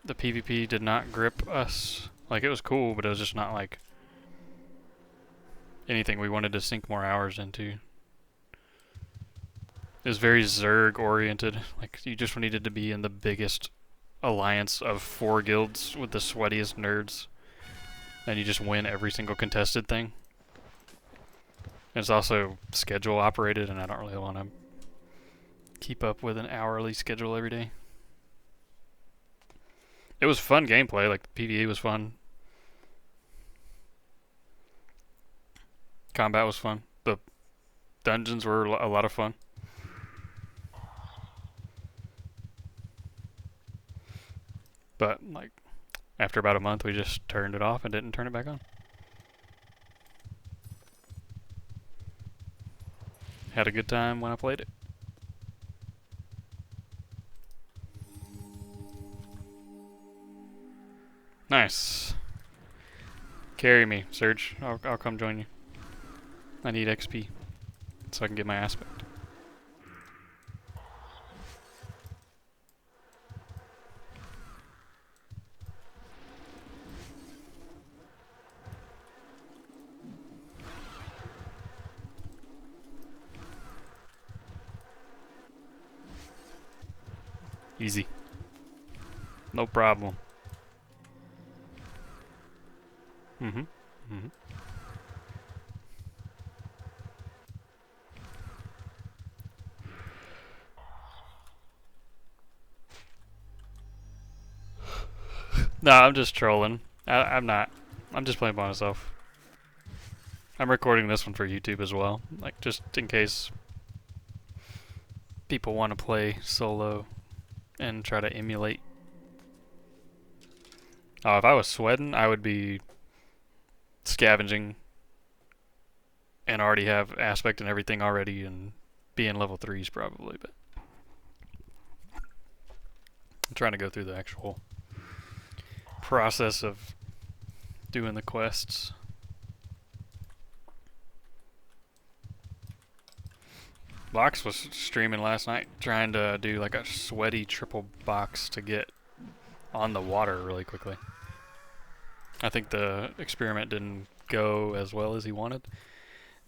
The PvP did not grip us. Like, it was cool, but it was just not like anything we wanted to sink more hours into. It was very Zerg oriented. Like, you just needed to be in the biggest alliance of 4 guilds with the sweatiest nerds, and you just win every single contested thing. It's also schedule operated, and I don't really want to keep up with an hourly schedule every day. It was fun gameplay, like the PvE was fun. Combat was fun. The dungeons were a lot of fun. But, like, after about a month, we just turned it off and didn't turn it back on. Had a good time when I played it. Nice. Carry me, Surge. I'll come join you. I need XP so I can get my aspect. Easy. No problem. No, I'm just trolling. I'm not. I'm just playing by myself. I'm recording this one for YouTube as well, like just in case people want to play solo and try to emulate. Oh, if I was sweating, I would be scavenging and already have aspect and everything already and be in level 3s probably, but I'm trying to go through the actual process of doing the quests. Box was streaming last night trying to do like a sweaty triple box to get on the water really quickly. I think the experiment didn't go as well as he wanted,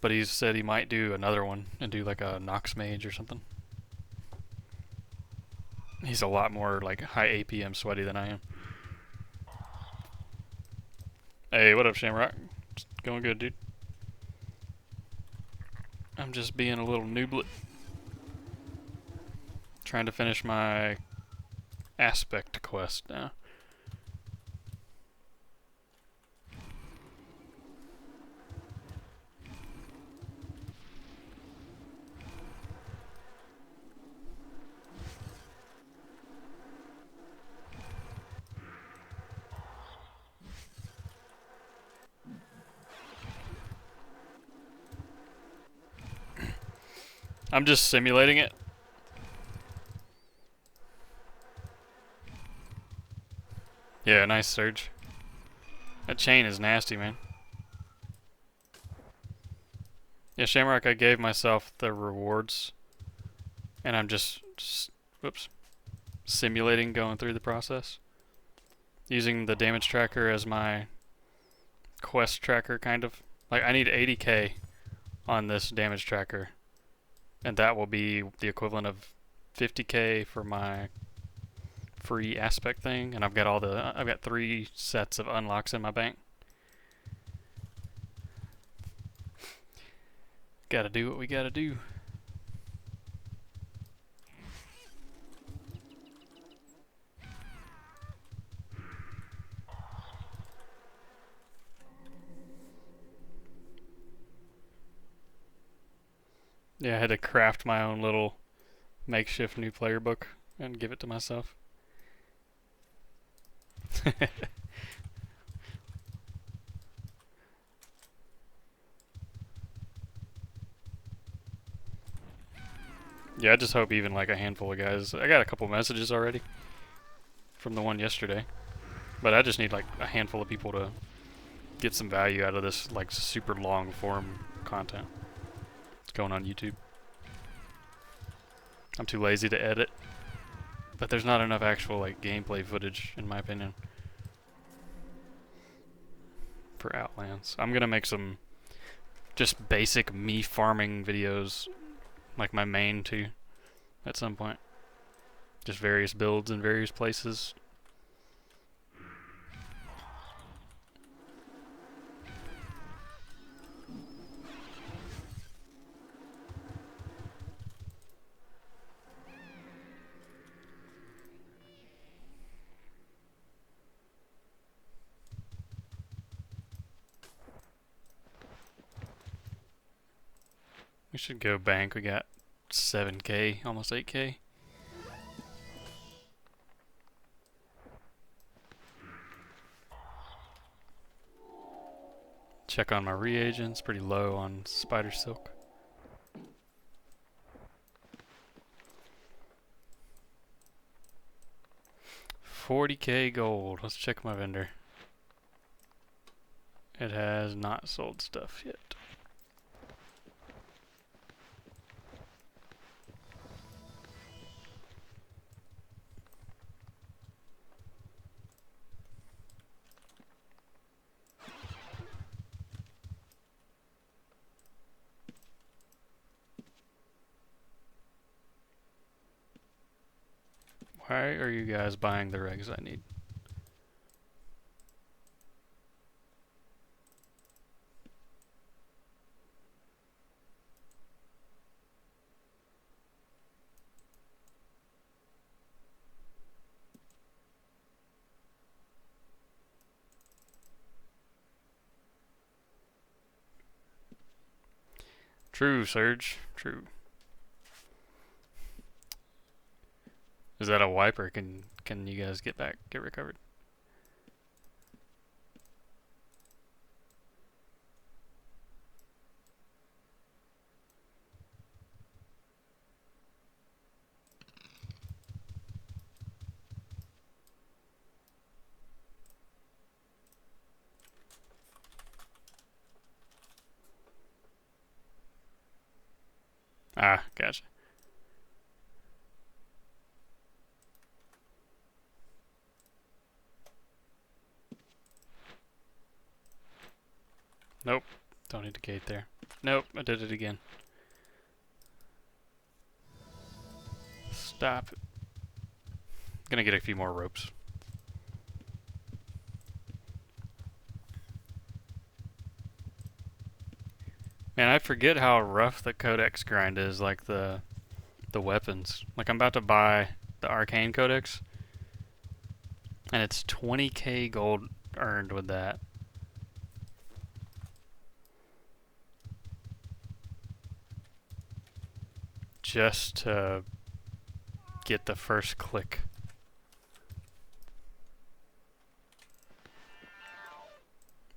but he said he might do another one and do like a Nox Mage or something. He's a lot more like high APM sweaty than I am. Hey, what up, Shamrock? It's going good, dude. I'm just being a little nooblet. Trying to finish my aspect quest now. I'm just simulating it. Yeah, nice Surge. That chain is nasty, man. Yeah, Shamrock, I gave myself the rewards, and I'm just whoops, simulating going through the process. Using the damage tracker as my quest tracker, kind of. Like, I need 80k on this damage tracker, and that will be the equivalent of 50k for my free aspect thing, and I've got 3 sets of unlocks in my bank. Gotta do what we gotta do. Yeah, I had to craft my own little makeshift new player book and give it to myself. Yeah, I just hope even like a handful of guys. I got a couple messages already from the one yesterday, but I just need like a handful of people to get some value out of this like super long form content. It's going on YouTube. I'm too lazy to edit. But there's not enough actual like gameplay footage, in my opinion, for Outlands. I'm gonna make some just basic me farming videos, like my main too, at some point. Just various builds in various places. We should go bank. We got 7k, almost 8k. Check on my reagents, pretty low on spider silk. $40k gold. Let's check my vendor. It has not sold stuff yet. Why are you guys buying the regs I need? True, Surge. True. Is that a wiper? Can you guys get recovered? Ah, gotcha. Nope. Don't need to gate there. Nope, I did it again. Stop it. Gonna get a few more ropes. Man, I forget how rough the codex grind is, like the weapons. Like I'm about to buy the Arcane codex, and it's 20k gold earned with that. Just to get the first click.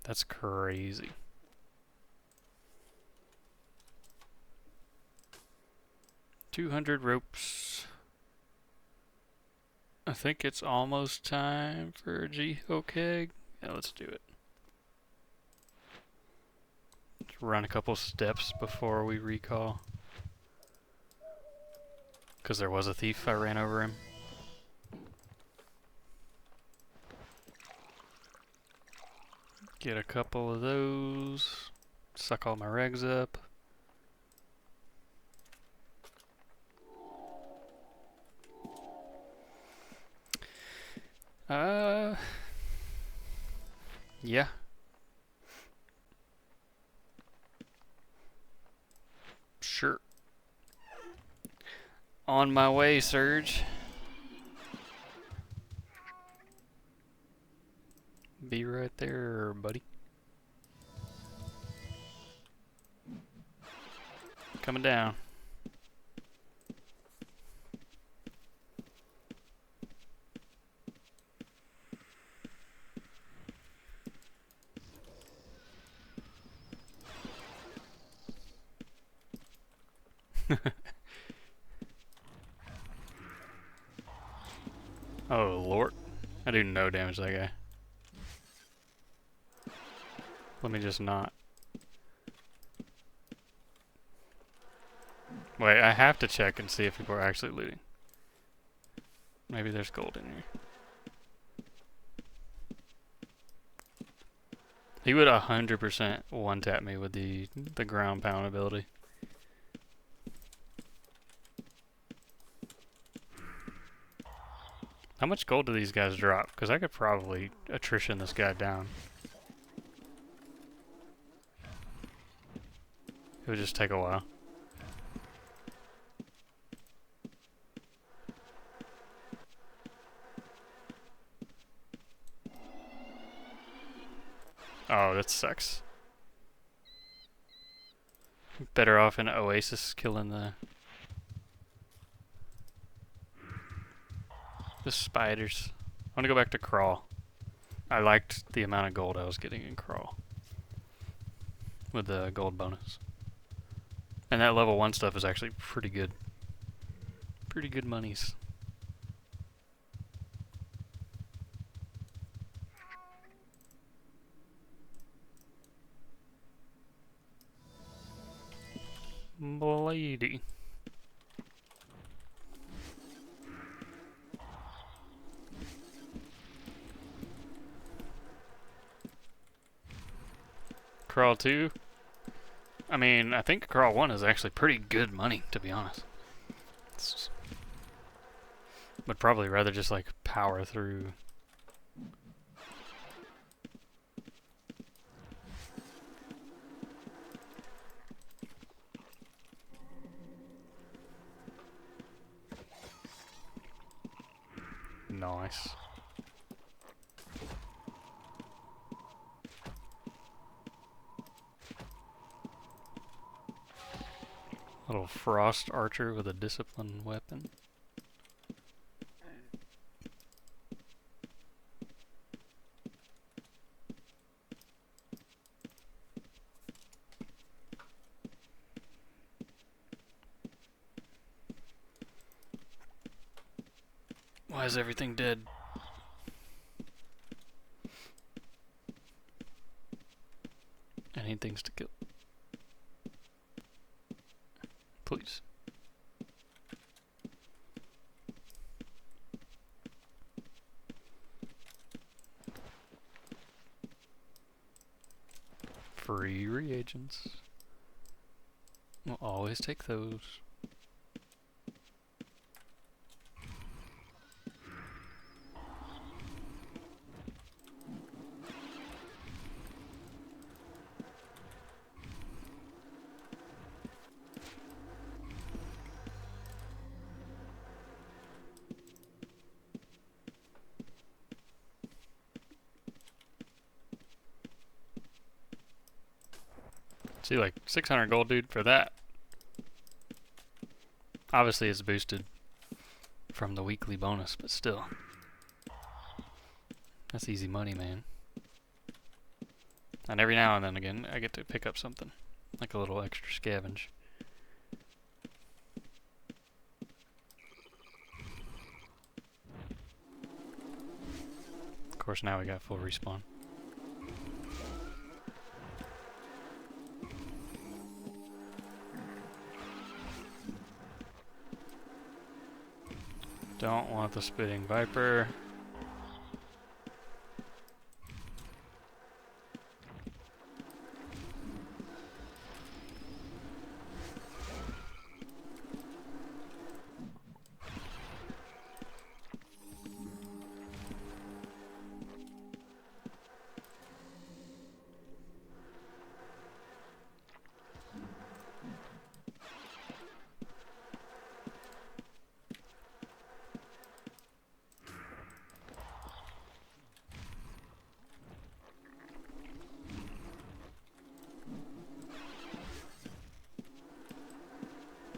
That's crazy. $200 ropes. I think it's almost time for a Geo keg. Yeah, let's do it. Let's run a couple steps before we recall. Because there was a thief, I ran over him. Get a couple of those. Suck all my regs up. Yeah. Sure. On my way, Surge. Be right there, buddy. Coming down. Oh, Lord. I do no damage to that guy. Let me just not. Wait, I have to check and see if people are actually looting. Maybe there's gold in here. He would 100% one-tap me with the ground pound ability. How much gold do these guys drop? Because I could probably attrition this guy down. It would just take a while. Oh, that sucks. Better off in Oasis killing the spiders. I want to go back to Crawl. I liked the amount of gold I was getting in Crawl with the gold bonus. And that level 1 stuff is actually pretty good. Pretty good monies. Lady. Crawl 2? I mean, I think Crawl 1 is actually pretty good money, to be honest. Would probably rather just like power through. Nice. Little frost archer with a disciplined weapon. Why is everything dead? I need things to kill. Please. Free reagents. We'll always take those. See, like 600 gold, dude, for that. Obviously, it's boosted from the weekly bonus, but still. That's easy money, man. And every now and then again, I get to pick up something. Like a little extra scavenge. Of course, now we got full respawn. Don't want the spitting viper.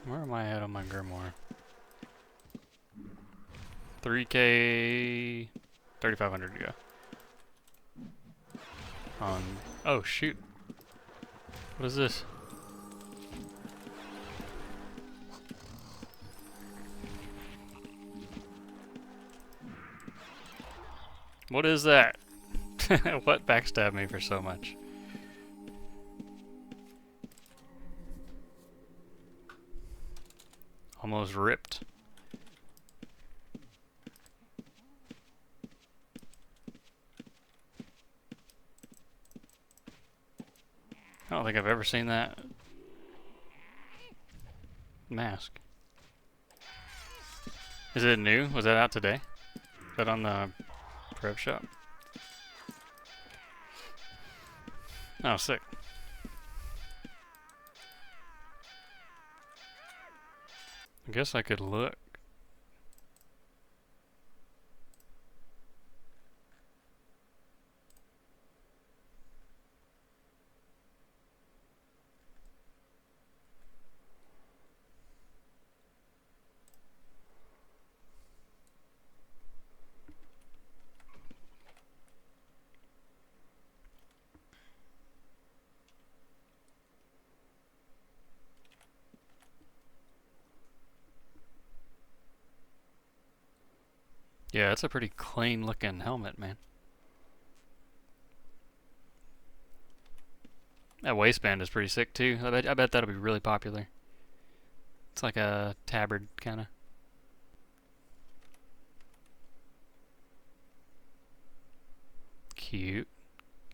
Where am I at on my grimoire? 3K, 3,500 to go. Oh shoot. What is this? What is that? What backstabbed me for so much? Almost ripped. I don't think I've ever seen that mask. Is it new? Was that out today? Is that on the prep shop? Oh, sick. I guess I could look. Yeah, it's a pretty clean looking helmet, man. That waistband is pretty sick too. I bet that'll be really popular. It's like a tabard kinda. Cute.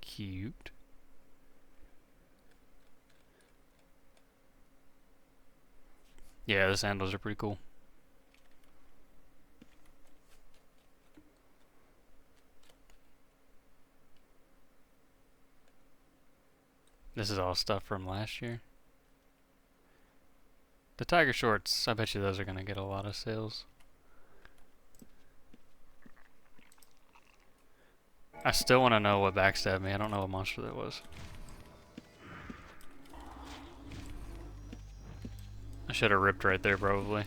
Cute. Yeah, the sandals are pretty cool. This is all stuff from last year. The tiger shorts, I bet you those are gonna get a lot of sales. I still want to know what backstabbed me. I don't know what monster that was. I should have ripped right there, probably.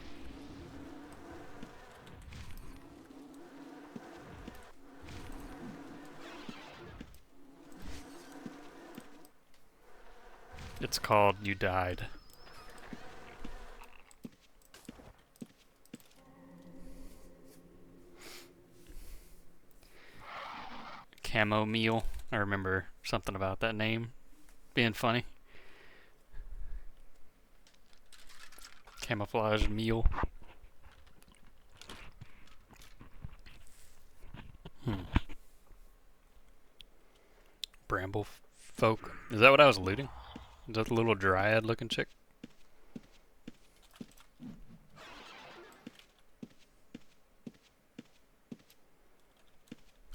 It's called You Died. Camo meal. I remember something about that name being funny. Camouflage meal. Bramble folk. Is that what I was looting? Is that the little dryad looking chick?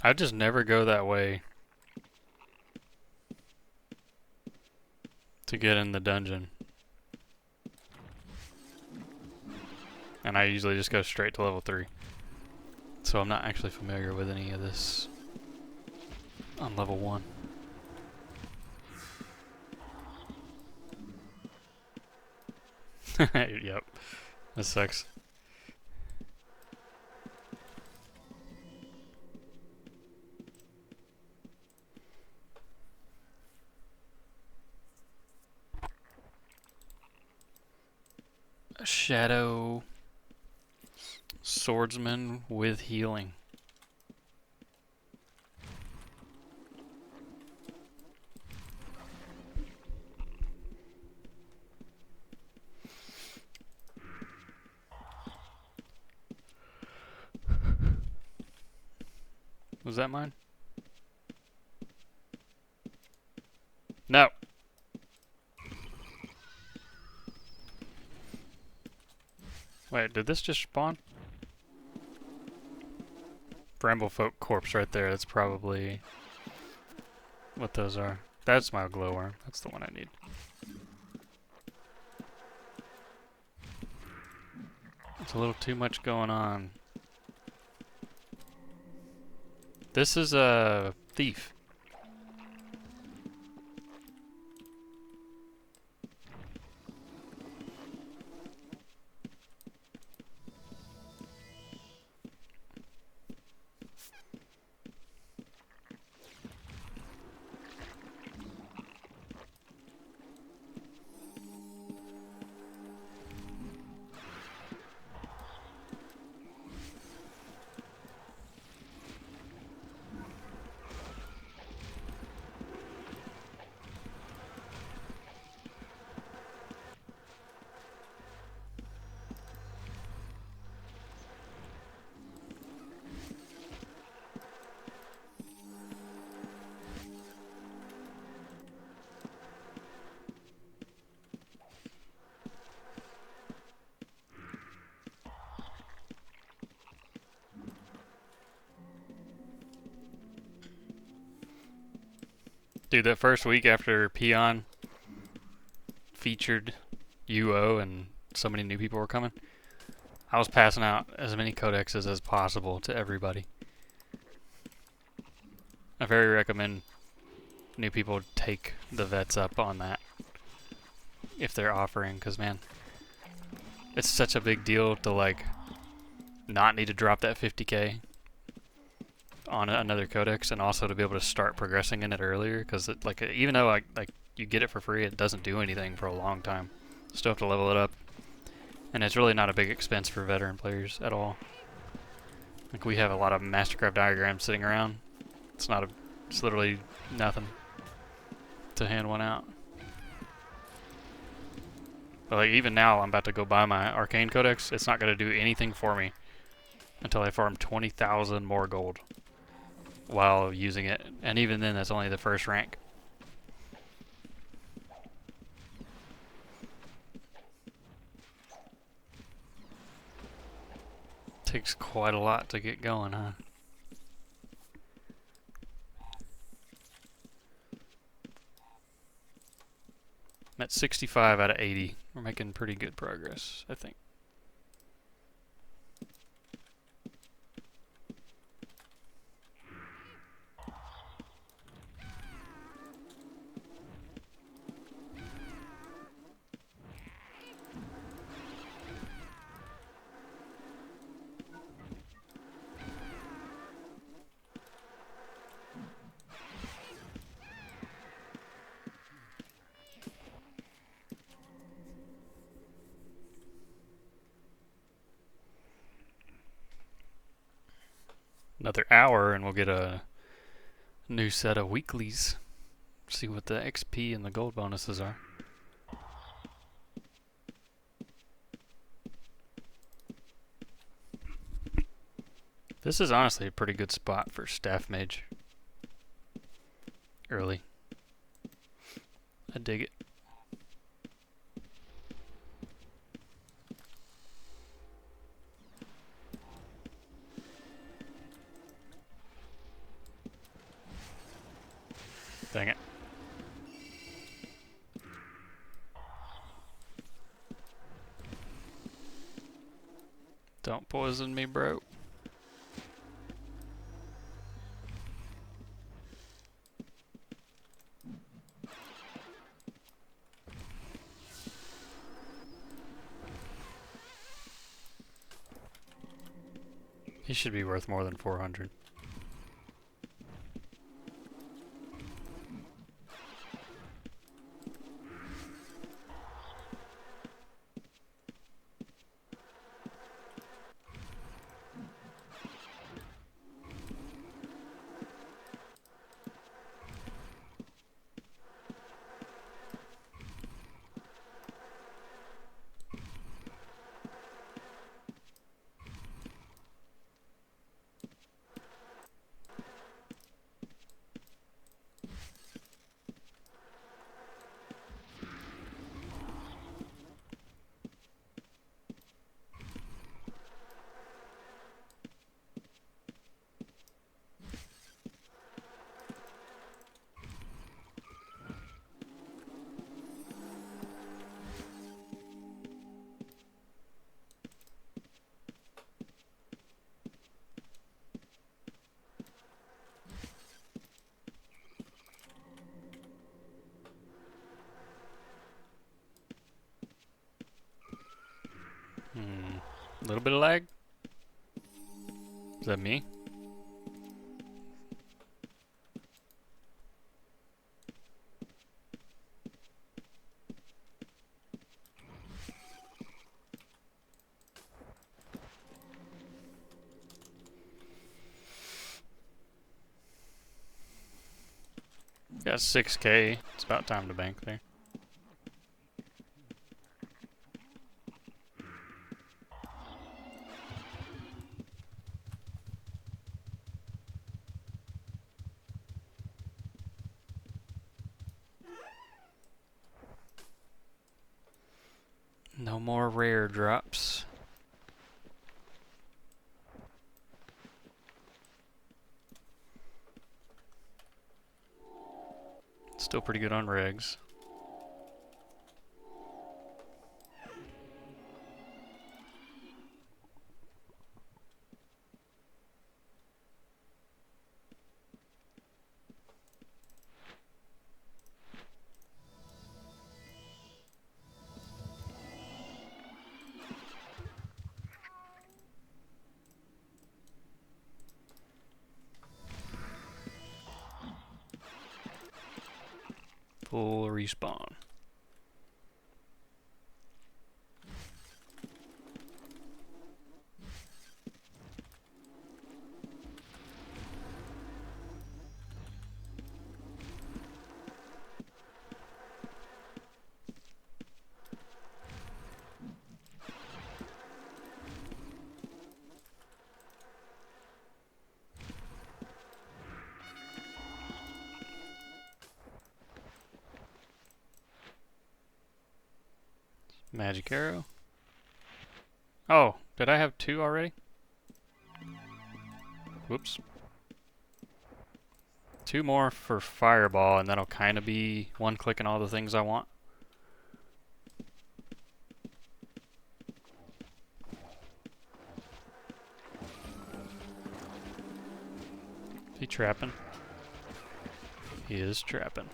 I just never go that way to get in the dungeon. And I usually just go straight to level 3. So I'm not actually familiar with any of this on level 1. Yep, that sucks. A shadow swordsman with healing. Was that mine? No. Wait, did this just spawn? Bramblefolk corpse right there. That's probably what those are. That's my glowworm. That's the one I need. It's a little too much going on. This is a thief. Dude, that first week after Peon featured UO and so many new people were coming, I was passing out as many codexes as possible to everybody. I very recommend new people take the vets up on that if they're offering, because man, it's such a big deal to like not need to drop that 50k on another codex, and also to be able to start progressing in it earlier, because like even though like you get it for free, it doesn't do anything for a long time. Still have to level it up, and it's really not a big expense for veteran players at all. Like we have a lot of Mastercraft diagrams sitting around. It's literally nothing to hand one out. But like even now, I'm about to go buy my Arcane codex. It's not going to do anything for me until I farm 20,000 more gold while using it, and even then, that's only the first rank. Takes quite a lot to get going, huh? I'm at 65 out of 80. We're making pretty good progress, I think. Another hour and we'll get a new set of weeklies. See what the XP and the gold bonuses are. This is honestly a pretty good spot for staff mage. Early. I dig it. Dang it. Don't poison me, bro. He should be worth more than 400. A little bit of lag? Is that me? Got 6k. It's about time to bank there. No more rare drops. Still pretty good on regs. Full respawn. Magic arrow. Oh, did I have 2 already? Whoops. 2 more for fireball, and that'll kind of be one clicking all the things I want. Is he trapping? He is trapping.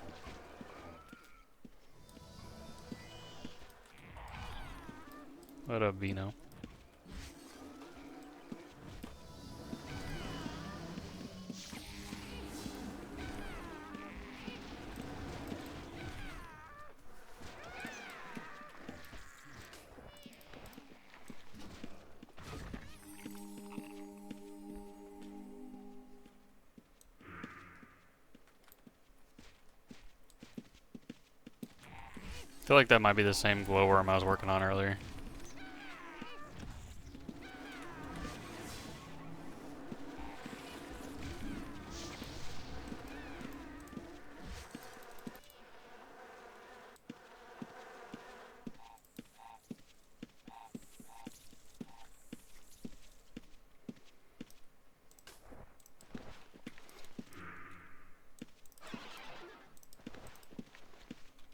What up, Vino? I feel like that might be the same glowworm I was working on earlier.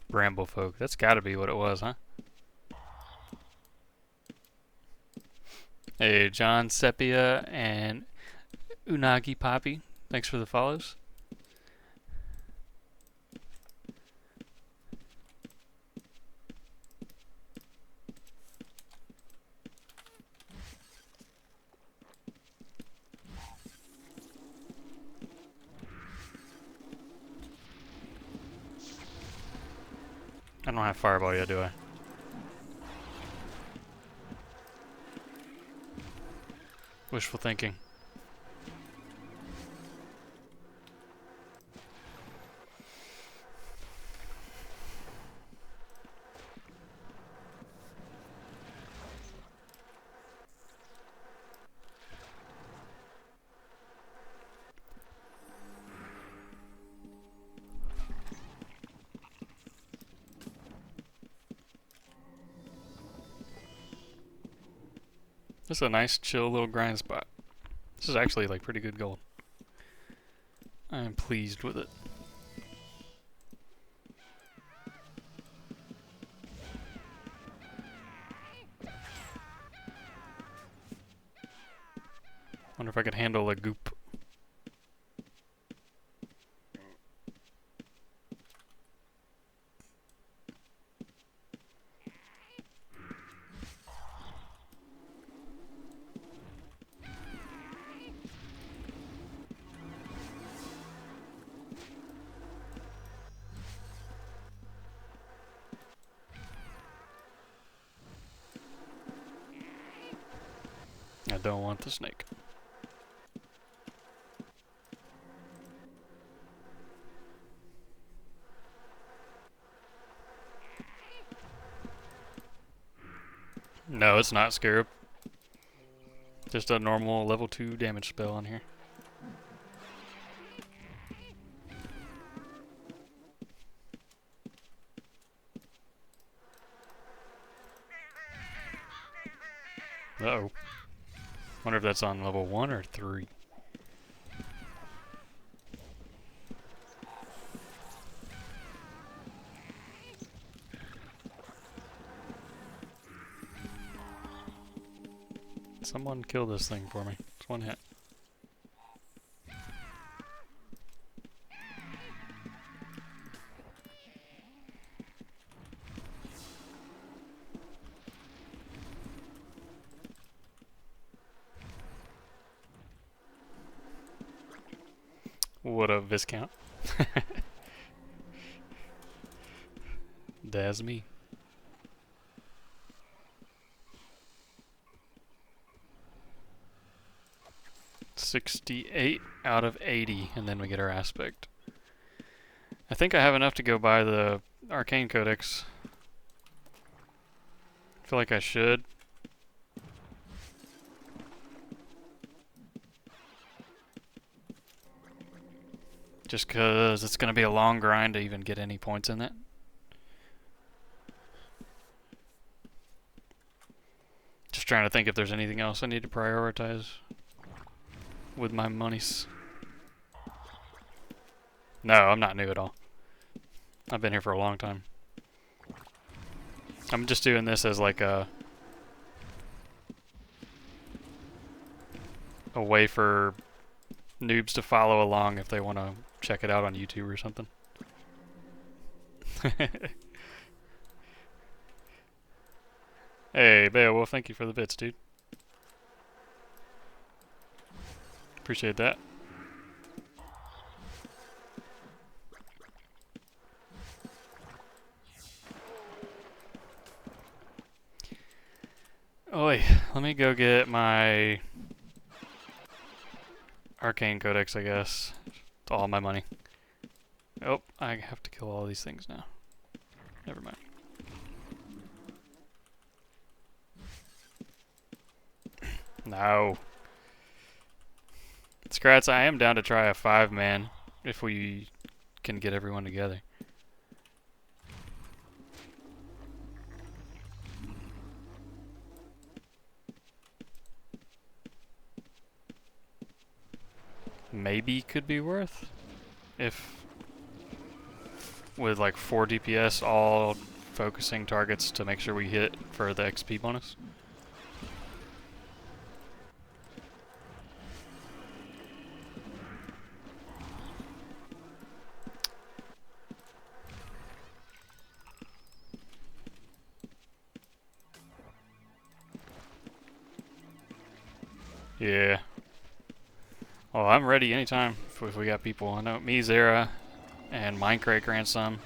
Bramblefolk. That's gotta be what it was, huh? Hey, John Sepia and Unagi Poppy. Thanks for the follows. I don't have fireball yet, do I? Wishful thinking. This is a nice, chill little grind spot. This is actually like pretty good gold. I am pleased with it. Wonder if I could handle a goop. I don't want the snake. No, it's not Scarab. Just a normal level 2 damage spell on here. Uh-oh. Wonder if that's on level 1 or 3. Someone kill this thing for me. It's one hit. What a Viscount. That's me. 68 out of 80, and then we get our aspect. I think I have enough to go buy the Arcane codex. I feel like I should. Just cause it's gonna be a long grind to even get any points in it. Just trying to think if there's anything else I need to prioritize with my monies. No, I'm not new at all. I've been here for a long time. I'm just doing this as like a way for noobs to follow along if they want to check it out on YouTube or something. Hey, Beowulf, thank you for the bits, dude. Appreciate that. Oi, let me go get my Arcane codex, I guess. It's all my money. Oh, I have to kill all these things now. Never mind. No. Scrats, I am down to try a 5-man if we can get everyone together. Maybe could be worth if with like 4 DPS all focusing targets to make sure we hit for the XP bonus. Yeah. Oh, I'm ready anytime if we got people. I know me, Zara, and Minecraft grandson.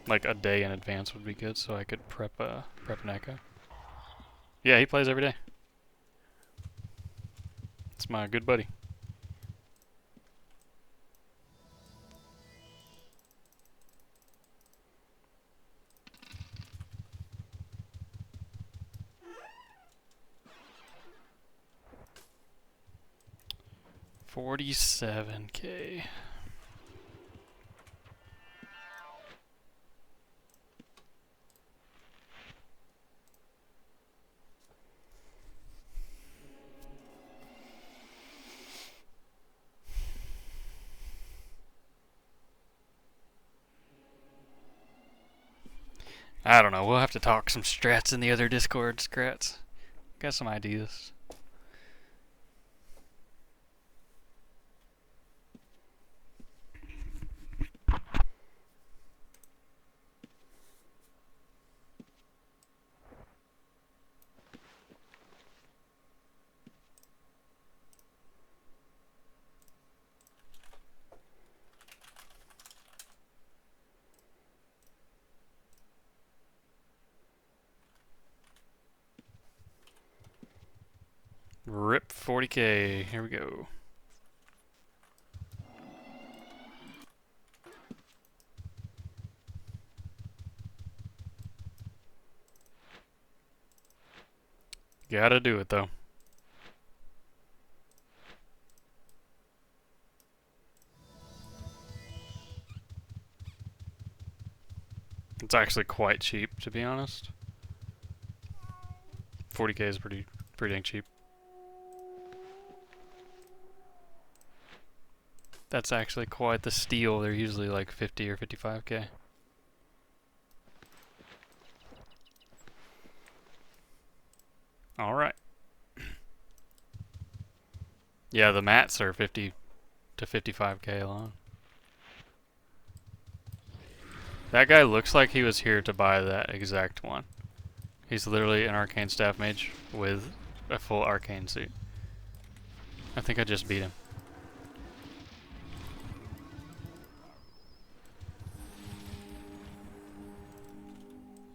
Like a day in advance would be good, so I could prep an echo. Yeah, he plays every day. It's my good buddy. $47K. I don't know, we'll have to talk some strats in the other Discord, Scrats. Got some ideas. Rip 40K, here we go. Gotta do it though. It's actually quite cheap, to be honest. 40K is pretty dang cheap. That's actually quite the steal. They're usually like 50 or 55k. Alright. Yeah, the mats are 50 to 55k alone. That guy looks like he was here to buy that exact one. He's literally an Arcane staff mage with a full Arcane suit. I think I just beat him.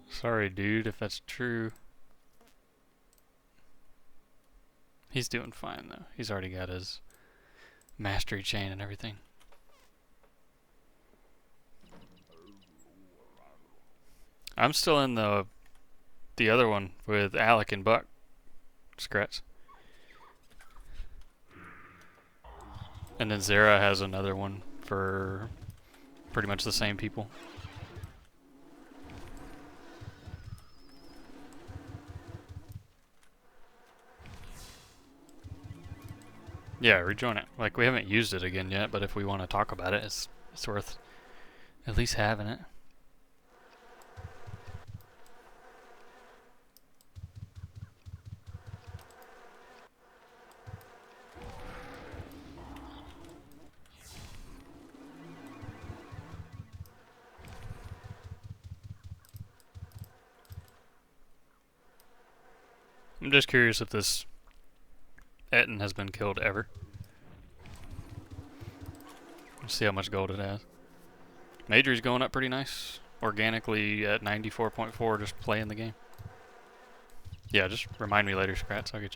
Sorry, dude, if that's true. He's doing fine, though. He's already got his mastery chain and everything. I'm still in the other one with Alec and Buck. Scratch. And then Zara has another one for pretty much the same people. Yeah, rejoin it. Like, we haven't used it again yet, but if we want to talk about it, it's worth at least having it. I'm just curious if this Etten has been killed ever. Let's see how much gold it has. Majory's going up pretty nice. Organically at 94.4, just playing the game. Yeah, just remind me later, Scrats. I'll get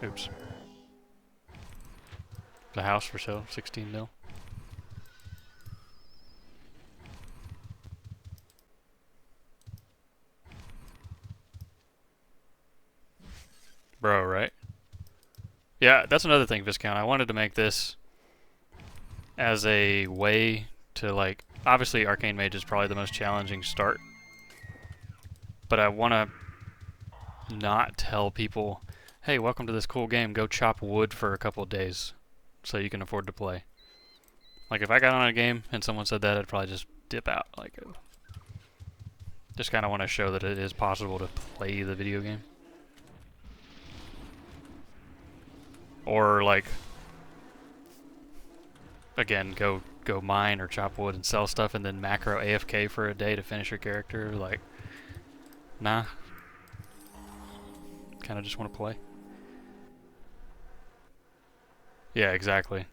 you. Oops. The house for sale, 16 mil. Bro, right? Yeah, that's another thing, Viscount. I wanted to make this as a way to, like, obviously Arcane Mage is probably the most challenging start. But I want to not tell people, hey, welcome to this cool game, go chop wood for a couple of days so you can afford to play. Like, if I got on a game and someone said that, I'd probably just dip out. Like, just kind of want to show that it is possible to play the video game. Or, like, again, go mine or chop wood and sell stuff and then macro AFK for a day to finish your character. Like, nah. Kind of just want to play. Yeah, exactly.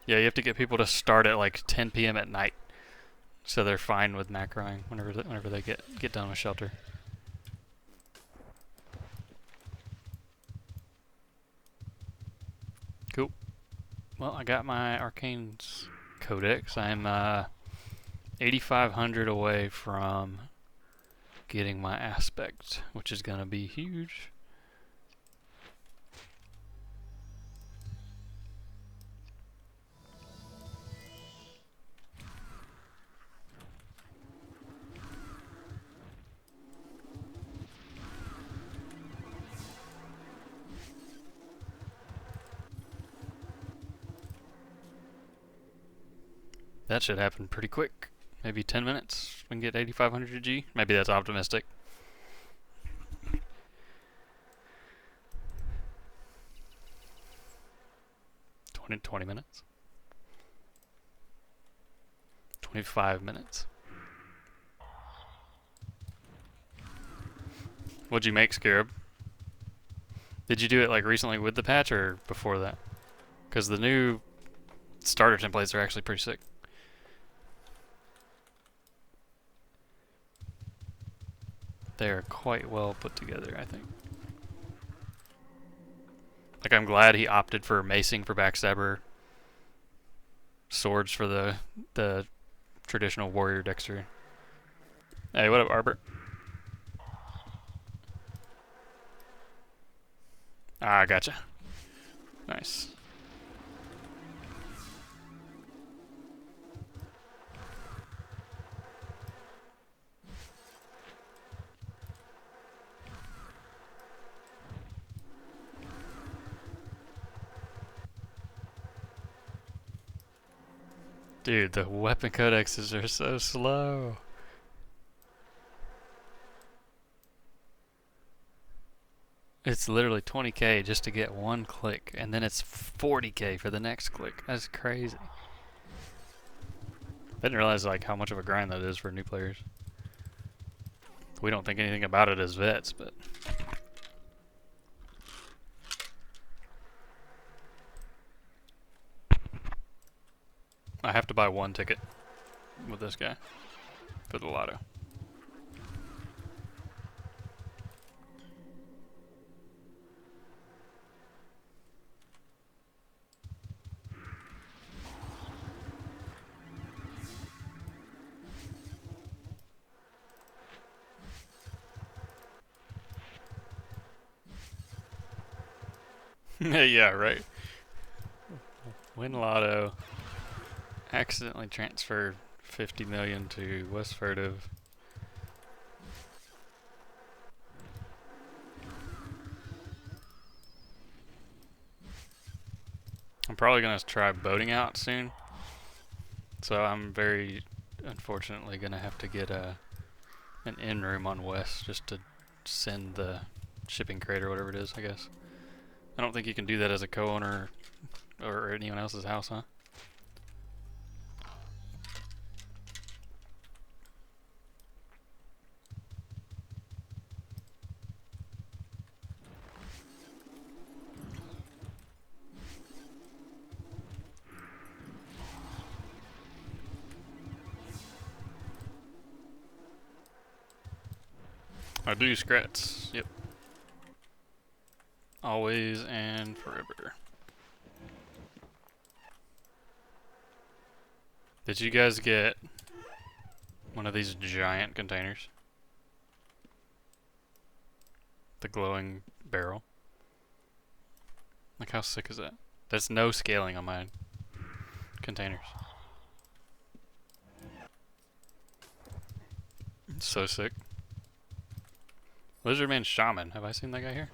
Yeah, you have to get people to start at like 10 p.m. at night, so they're fine with macroing whenever they get done with shelter. Cool. Well, I got my Arcane codex. I'm 8,500 away from getting my aspect, which is gonna be huge. That should happen pretty quick. Maybe 10 minutes. We can get 8,500 G. Maybe that's optimistic. 20 minutes. 25 minutes. What'd you make, Scarab? Did you do it like recently with the patch or before that? Because the new starter templates are actually pretty sick. They are quite well put together, I think. Like, I'm glad he opted for macing for backstabber, swords for the traditional warrior dexter. Hey, what up, Arbor? Ah, gotcha. Nice. Dude, the weapon codexes are so slow. It's literally 20k just to get one click, and then it's 40k for the next click. That's crazy. I didn't realize like how much of a grind that is for new players. We don't think anything about it as vets, but I have to buy one ticket with this guy for the lotto. Yeah, right. Win lotto. Accidentally transferred 50 million to West Furtive. I'm probably gonna try boating out soon. So I'm very unfortunately gonna have to get an in room on West just to send the shipping crate or whatever it is, I guess. I don't think you can do that as a co-owner or anyone else's house, huh? I do scrats, yep. Always and forever. Did you guys get one of these giant containers? The glowing barrel? Like how sick is that? There's no scaling on my containers. It's so sick. Lizardman Shaman. Have I seen that guy here?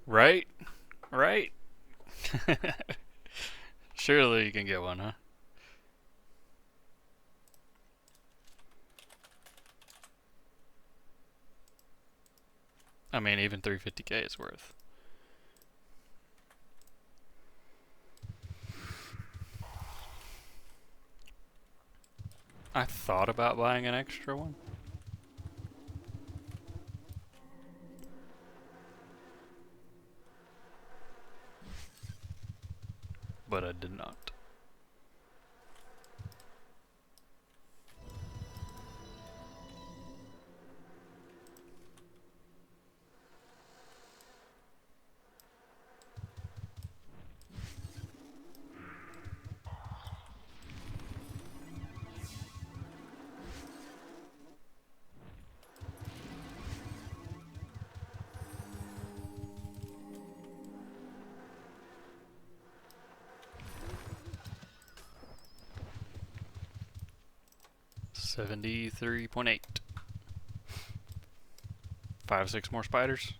Right? Right? Surely you can get one, huh? I mean, even 350k is worth. I thought about buying an extra one. But I did not. $73.8. 5-6 more spiders.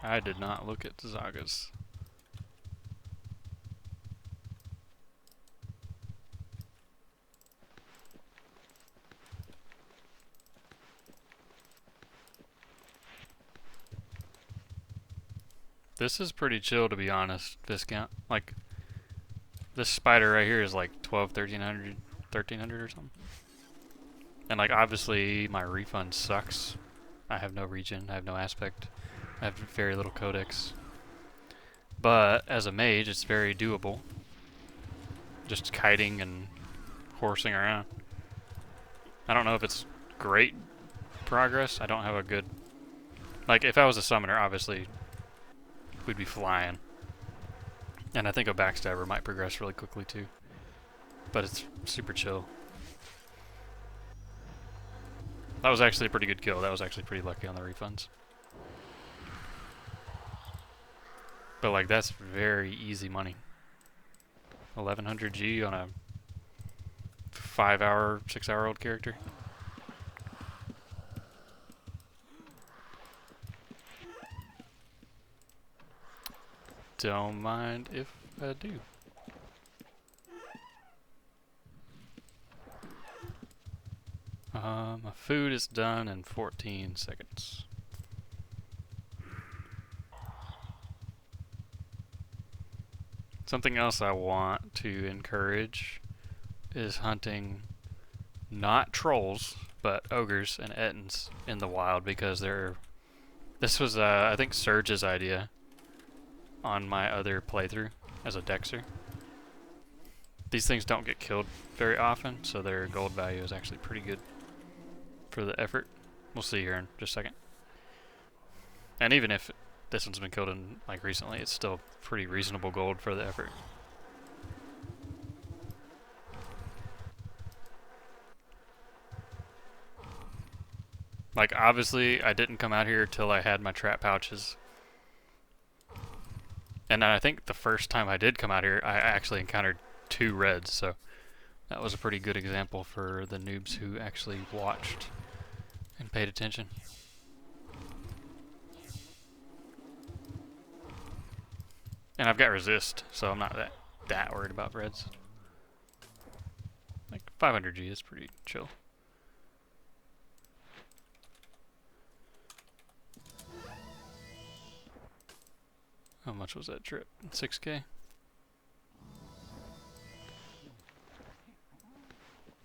I did not look at Zaga's. This is pretty chill, to be honest, discount. Like, this spider right here is like 12, 1300, 1300 or something. And like, obviously, my refund sucks. I have no region, I have no aspect, I have very little codex. But, as a mage, it's very doable. Just kiting and horsing around. I don't know if it's great progress. I don't have a good Like, if I was a summoner, obviously, we'd be flying. And I think a backstabber might progress really quickly too. But it's super chill. That was actually a pretty good kill. That was actually pretty lucky on the refunds. But like, that's very easy money. 1100 G on a 5-hour, 6-hour-old character. Don't mind if I do. My food is done in 14 seconds. Something else I want to encourage is hunting not trolls, but ogres and ettins in the wild, because this was, I think, Surge's idea on my other playthrough as a Dexter. These things don't get killed very often, so their gold value is actually pretty good for the effort. We'll see here in just a second. And even if this one's been killed in like recently, it's still pretty reasonable gold for the effort. Like, obviously, I didn't come out here till I had my trap pouches. And I think the first time I did come out here, I actually encountered 2 reds, so that was a pretty good example for the noobs who actually watched and paid attention. And I've got resist, so I'm not that worried about reds. Like 500 G is pretty chill. How much was that trip? 6K?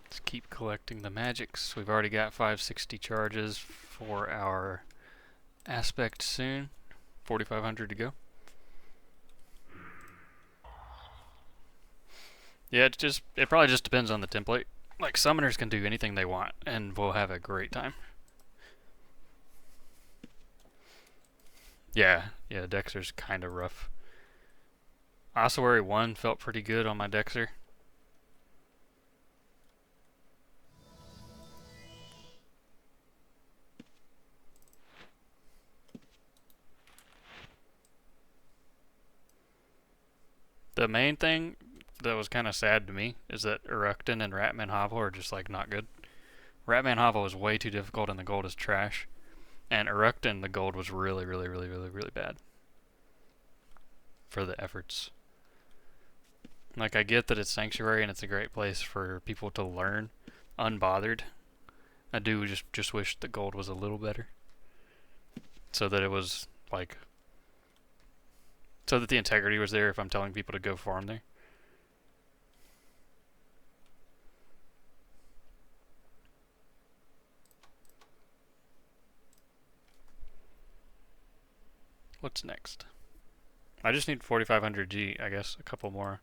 Let's keep collecting the magics. We've already got 560 charges for our aspect soon. 4,500 to go. Yeah, it probably just depends on the template. Like, summoners can do anything they want, and we'll have a great time. Yeah, Dexter's kind of rough. Ossuary 1 felt pretty good on my Dexter. The main thing that was kind of sad to me is that Eructin and Ratman Hovel are just like not good. Ratman Hovel is way too difficult and the gold is trash. And Eructin, the gold was really bad for the efforts. Like, I get that it's Sanctuary and it's a great place for people to learn unbothered. I do just wish the gold was a little better. So that it was like, so that the integrity was there if I'm telling people to go farm there. What's next? I just need 4,500 G, I guess. A couple more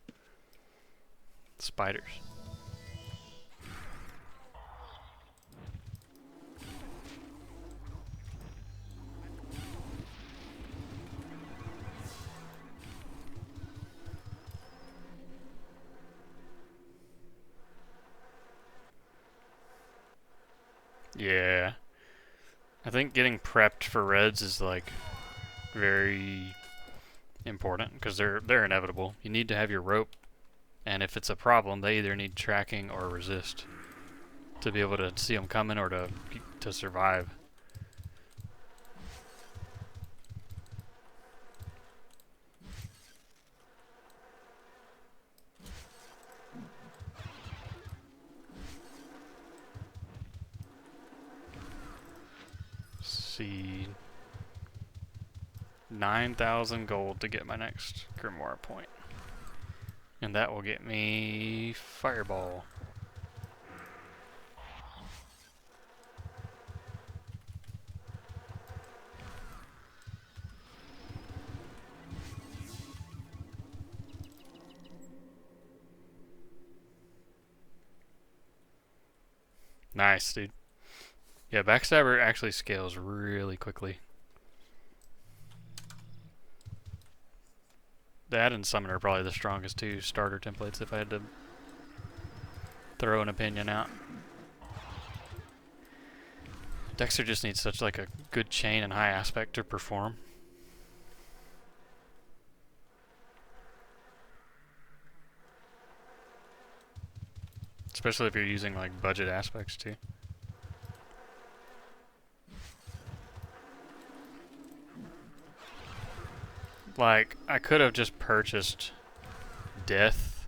spiders. Yeah. I think getting prepped for reds is like very important because they're inevitable. You need to have your rope, and if it's a problem, they either need tracking or resist to be able to see them coming or to survive. See, 9,000 gold to get my next Grimoire point. And that will get me Fireball. Nice, dude. Yeah, Backstabber actually scales really quickly. That and Summoner are probably the strongest two starter templates if I had to throw an opinion out. Dexter just needs such like a good chain and high aspect to perform. Especially if you're using like budget aspects too. Like, I could have just purchased Death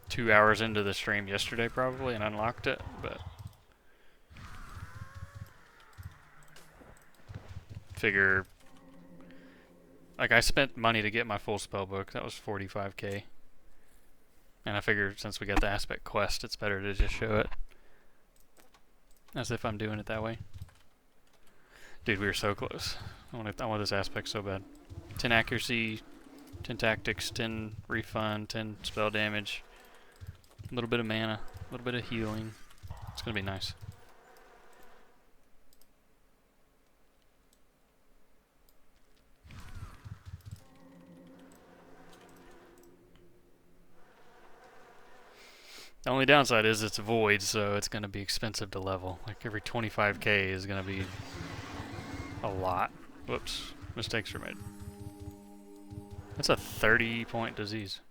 2 hours into the stream yesterday probably and unlocked it, but figure, like, I spent money to get my full spellbook. That was 45k. And I figured since we got the aspect quest, it's better to just show it as if I'm doing it that way. Dude, we were so close. I want this aspect so bad. 10 accuracy, 10 tactics, 10 refund, 10 spell damage, a little bit of mana, a little bit of healing. It's gonna be nice. The only downside is it's void, so it's gonna be expensive to level. Like every 25k is gonna be a lot. Whoops, mistakes were made. That's a 30-point disease.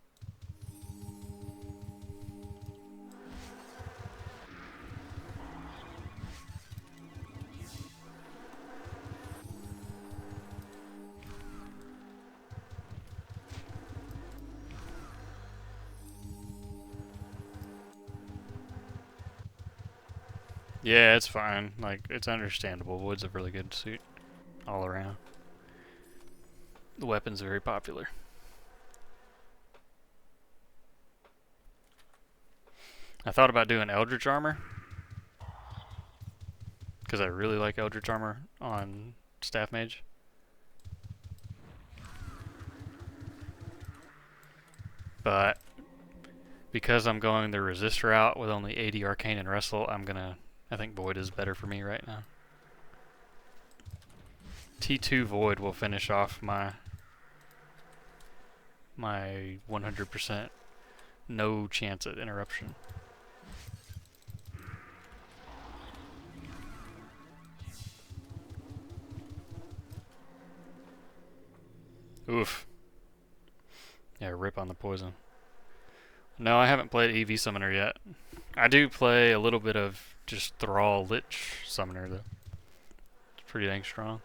Yeah, it's fine. Like, it's understandable. Wood's a really good suit all around. The weapon's very popular. I thought about doing Eldritch Armor, because I really like Eldritch Armor on Staff Mage. But because I'm going the resist route with only 80 Arcane and Wrestle, I think Void is better for me right now. T2 Void will finish off my 100% no chance at interruption. Oof. Yeah, rip on the poison. No, I haven't played EV Summoner yet. I do play a little bit of just Thrall Lich Summoner though. It's pretty dang strong.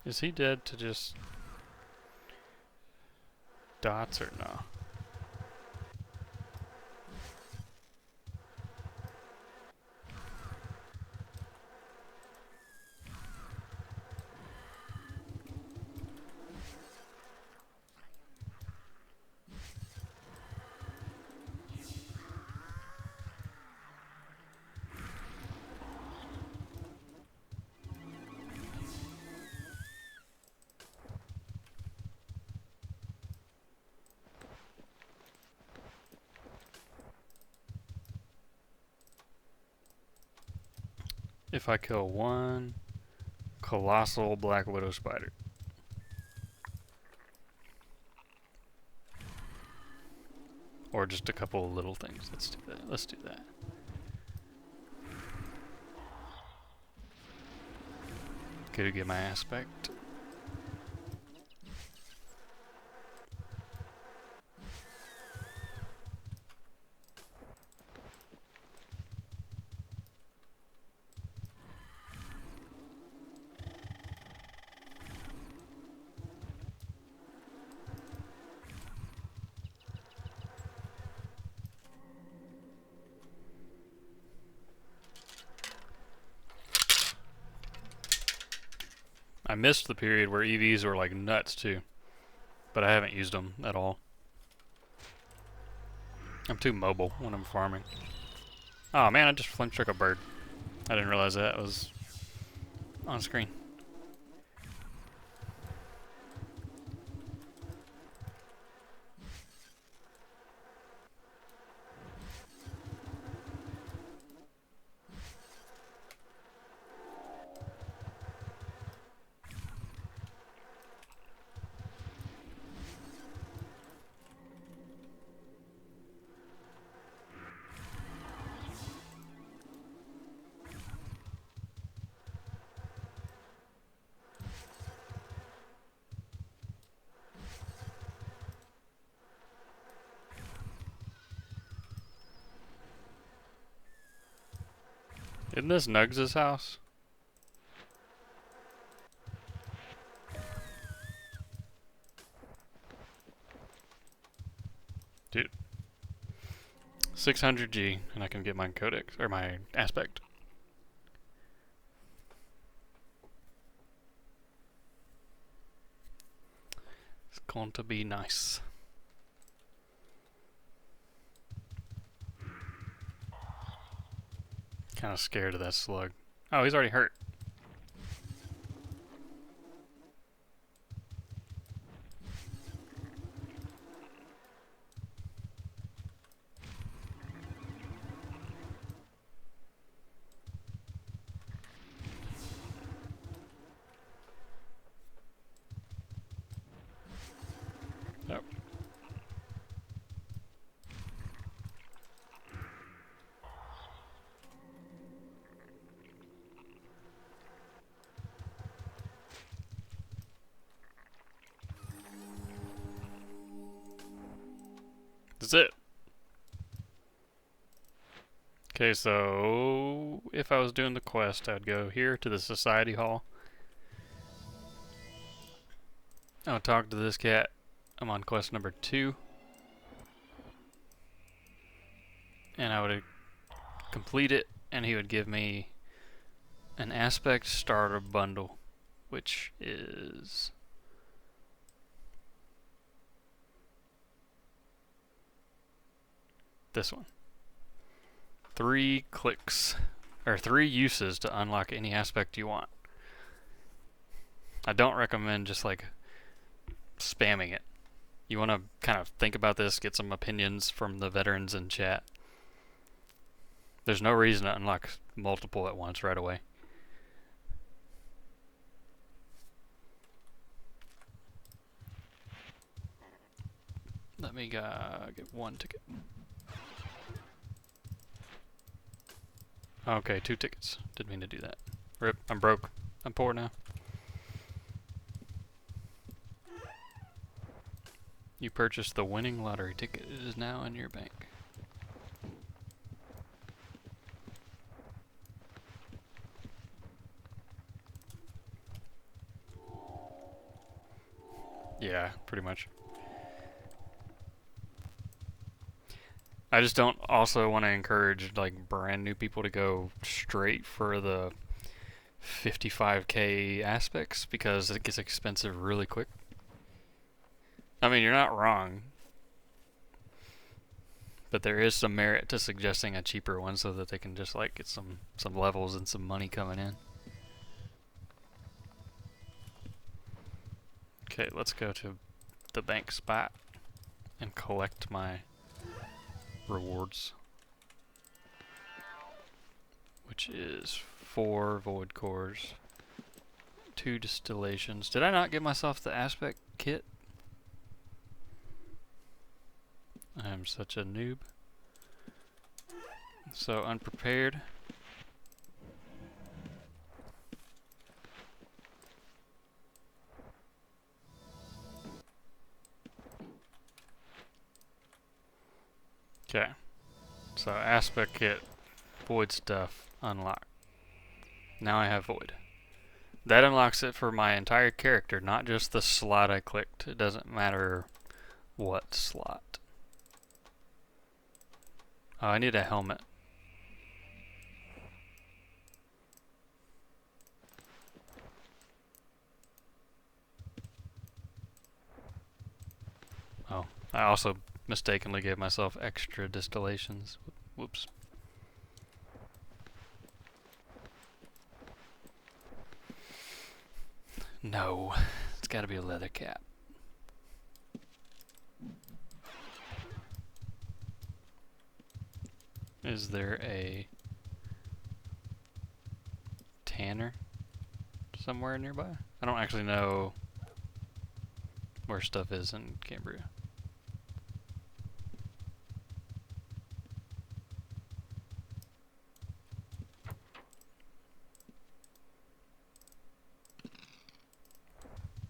Is he dead to just dots or no? If I kill one colossal Black Widow spider. Or just a couple of little things. Let's do that. Let's do that. Go get my aspect. I missed the period where EVs were like nuts too, but I haven't used them at all. I'm too mobile when I'm farming. Oh man, I just flame struck a bird. I didn't realize that was on screen. Isn't this Nugs' house? Dude. 600G, and I can get my codex, or my aspect. It's going to be nice. Kind of scared of that slug. Oh, he's already hurt. Yep. That's it. Okay, so if I was doing the quest, I'd go here to the Society Hall. I would talk to this cat. I'm on quest number 2. And I would complete it, and he would give me an aspect starter bundle, which is this one. 3 clicks, or 3 uses to unlock any aspect you want. I don't recommend just like spamming it. You want to kind of think about this, get some opinions from the veterans in chat. There's no reason to unlock multiple at once right away. Let me get 1 ticket. Okay, 2 tickets. Didn't mean to do that. Rip, I'm broke. I'm poor now. You purchased the winning lottery ticket. It is now in your bank. Yeah, pretty much. I just don't also want to encourage like brand new people to go straight for the 55k aspects because it gets expensive really quick. I mean, you're not wrong, but there is some merit to suggesting a cheaper one so that they can just like get some levels and some money coming in. Okay, let's go to the bank spot and collect my rewards, which is 4 void cores, 2 distillations. Did I not get myself the aspect kit? I am such a noob. So unprepared. Okay. So aspect kit, void stuff, unlock. Now I have void. That unlocks it for my entire character, not just the slot I clicked. It doesn't matter what slot. Oh, I need a helmet. Oh, I also mistakenly gave myself extra distillations. Whoops. No, it's gotta be a leather cap. Is there a tanner somewhere nearby? I don't actually know where stuff is in Cambria.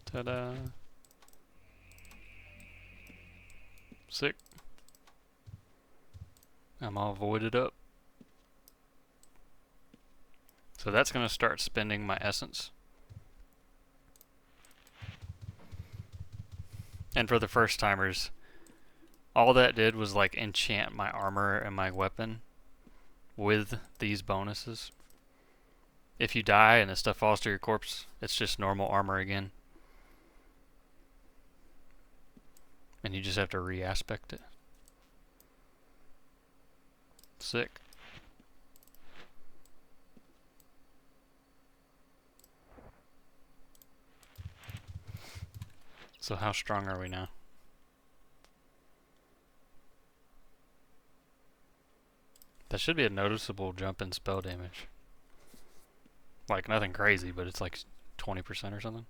Ta-da! Sick. I'm all voided up. So that's going to start spending my essence. And for the first timers, all that did was like enchant my armor and my weapon with these bonuses. If you die and the stuff falls to your corpse, it's just normal armor again. And you just have to re-aspect it. Sick. So how strong are we now? That should be a noticeable jump in spell damage. Like nothing crazy, but it's like 20% or something.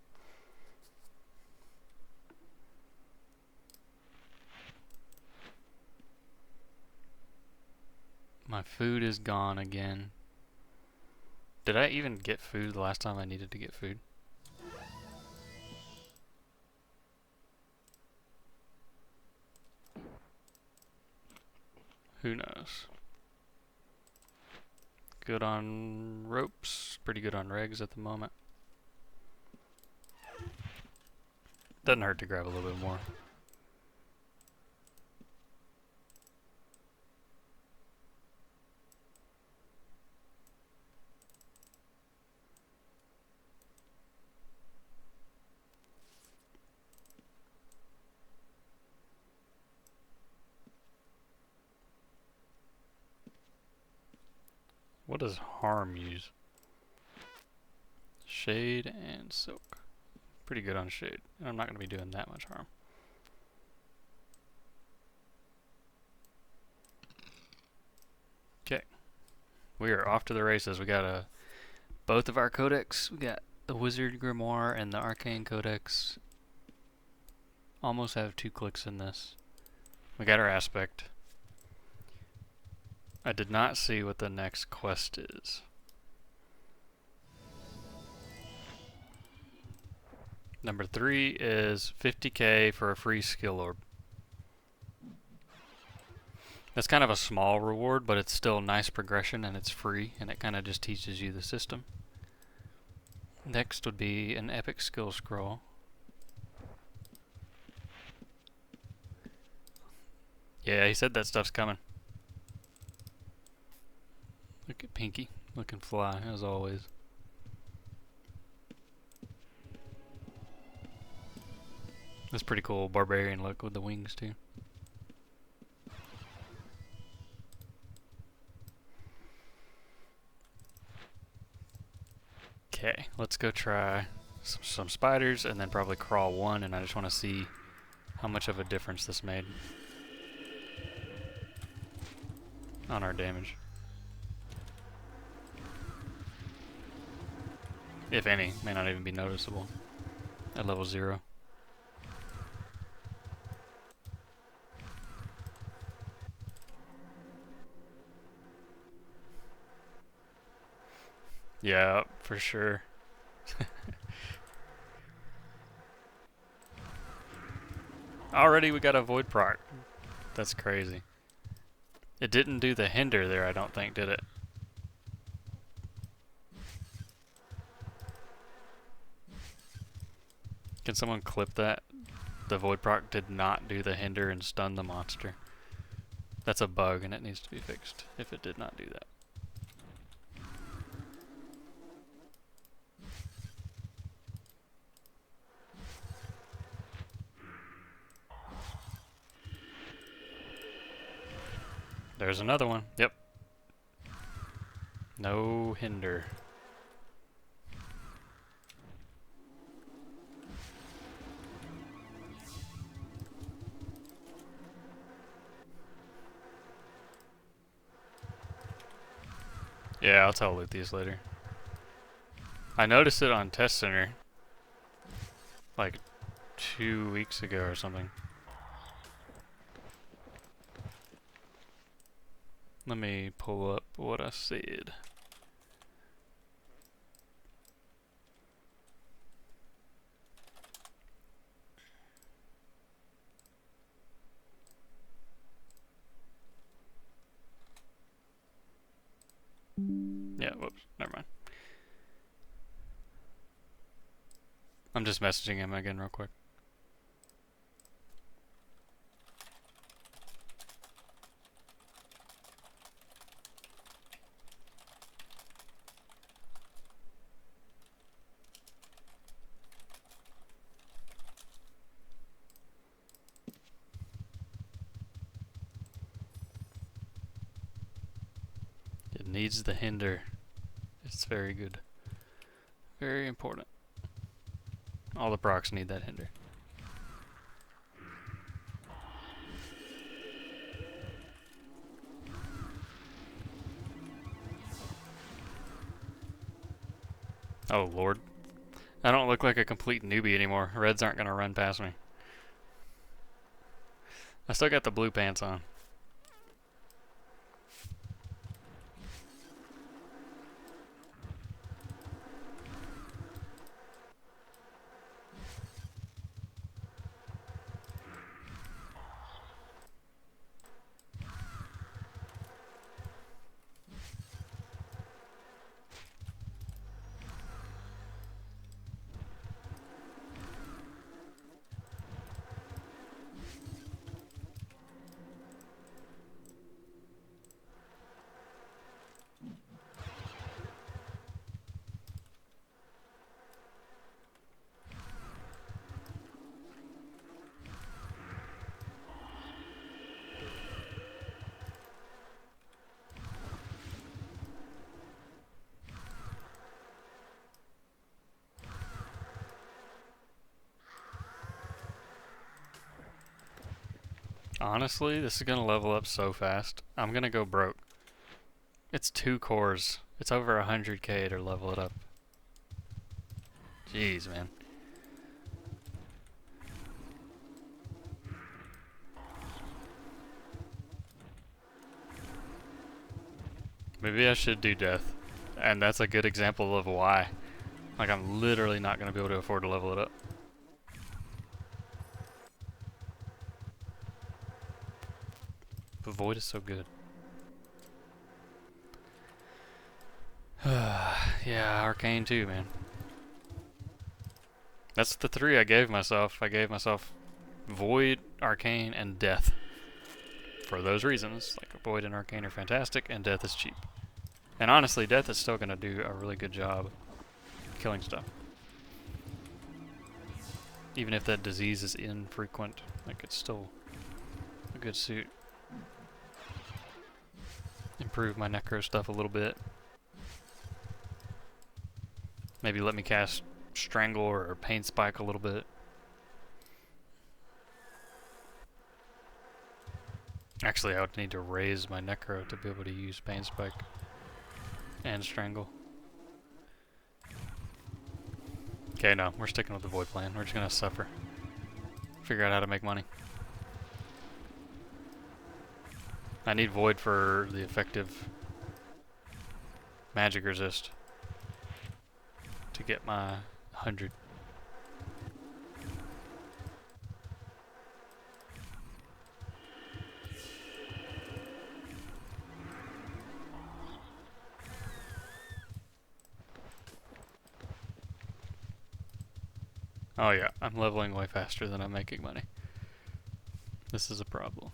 My food is gone again. Did I even get food the last time I needed to get food? Who knows? Good on ropes, pretty good on regs at the moment. Doesn't hurt to grab a little bit more. What does harm use? Shade and silk. Pretty good on shade. And I'm not going to be doing that much harm. Okay. We are off to the races. We got both of our codex. We got the Wizard Grimoire and the Arcane Codex. Almost have 2 clicks in this. We got our aspect. I did not see what the next quest is. Number 3 is 50k for a free skill orb. That's kind of a small reward, but it's still nice progression and it's free, and it kind of just teaches you the system. Next would be an epic skill scroll. Yeah, he said that stuff's coming. Look at Pinky, looking fly, as always. That's pretty cool, barbarian look with the wings too. Okay, let's go try some spiders and then probably crawl 1, and I just want to see how much of a difference this made on our damage. If any, may not even be noticeable at level 0. Yeah, for sure. Already we got a void proc. That's crazy. It didn't do the hinder there, I don't think, did it? Can someone clip that? The void proc did not do the hinder and stun the monster. That's a bug and it needs to be fixed if it did not do that. There's another one. Yep. No hinder. Yeah, I'll tell Luthie's later. I noticed it on Test Center like 2 weeks ago or something. Let me pull up what I said. Yeah, whoops, never mind. I'm just messaging him again real quick. It needs the hinder. It's very good. Very important. All the procs need that hinder. Oh lord. I don't look like a complete newbie anymore. Reds aren't gonna run past me. I still got the blue pants on. Honestly, this is gonna level up so fast. I'm gonna go broke. It's 2 cores. It's over 100k to level it up. Jeez, man. Maybe I should do death. And that's a good example of why. Like, I'm literally not gonna be able to afford to level it up. But Void is so good. Yeah, Arcane too, man. That's the 3 I gave myself. I gave myself Void, Arcane, and Death. For those reasons. Like, Void and Arcane are fantastic, and Death is cheap. And honestly, Death is still gonna do a really good job killing stuff. Even if that disease is infrequent, like, it's still a good suit. Improve my necro stuff a little bit. Maybe let me cast Strangle or Pain Spike a little bit. Actually, I would need to raise my necro to be able to use Pain Spike and Strangle. Okay, no, we're sticking with the Void plan. We're just gonna suffer. Figure out how to make money. I need Void for the effective magic resist to get my 100. Oh yeah, I'm leveling way faster than I'm making money. This is a problem.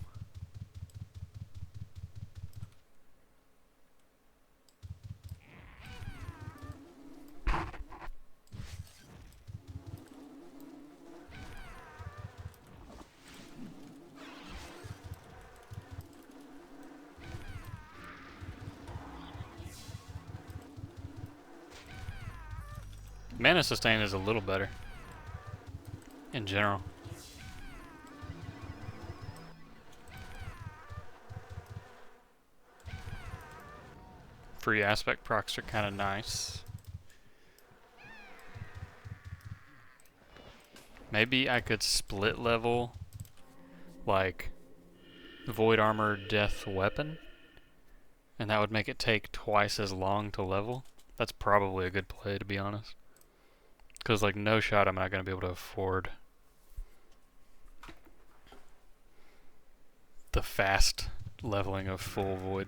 Mana sustain is a little better in general. Free aspect procs are kind of nice. Maybe I could split level like Void Armor Death Weapon, and that would make it take twice as long to level. That's probably a good play, to be honest. Because, like, no shot I'm not going to be able to afford the fast leveling of full Void.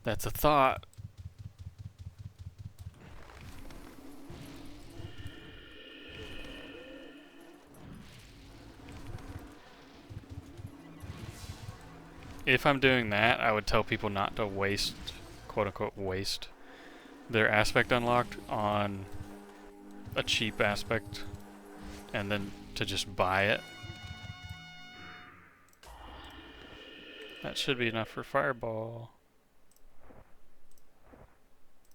That's a thought. if I'm doing that, I would tell people not to waste, quote unquote, waste their aspect unlocked on a cheap aspect and then to just buy it. That should be enough for Fireball.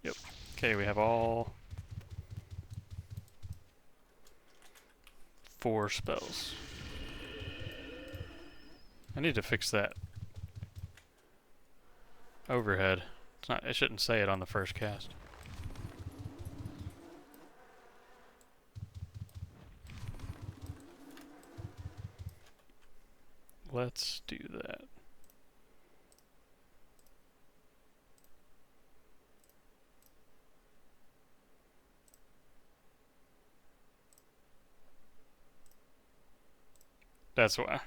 Yep. Okay, we have all 4 spells. I need to fix that overhead. It's not, it shouldn't say it on the first cast. Let's do that. That's why.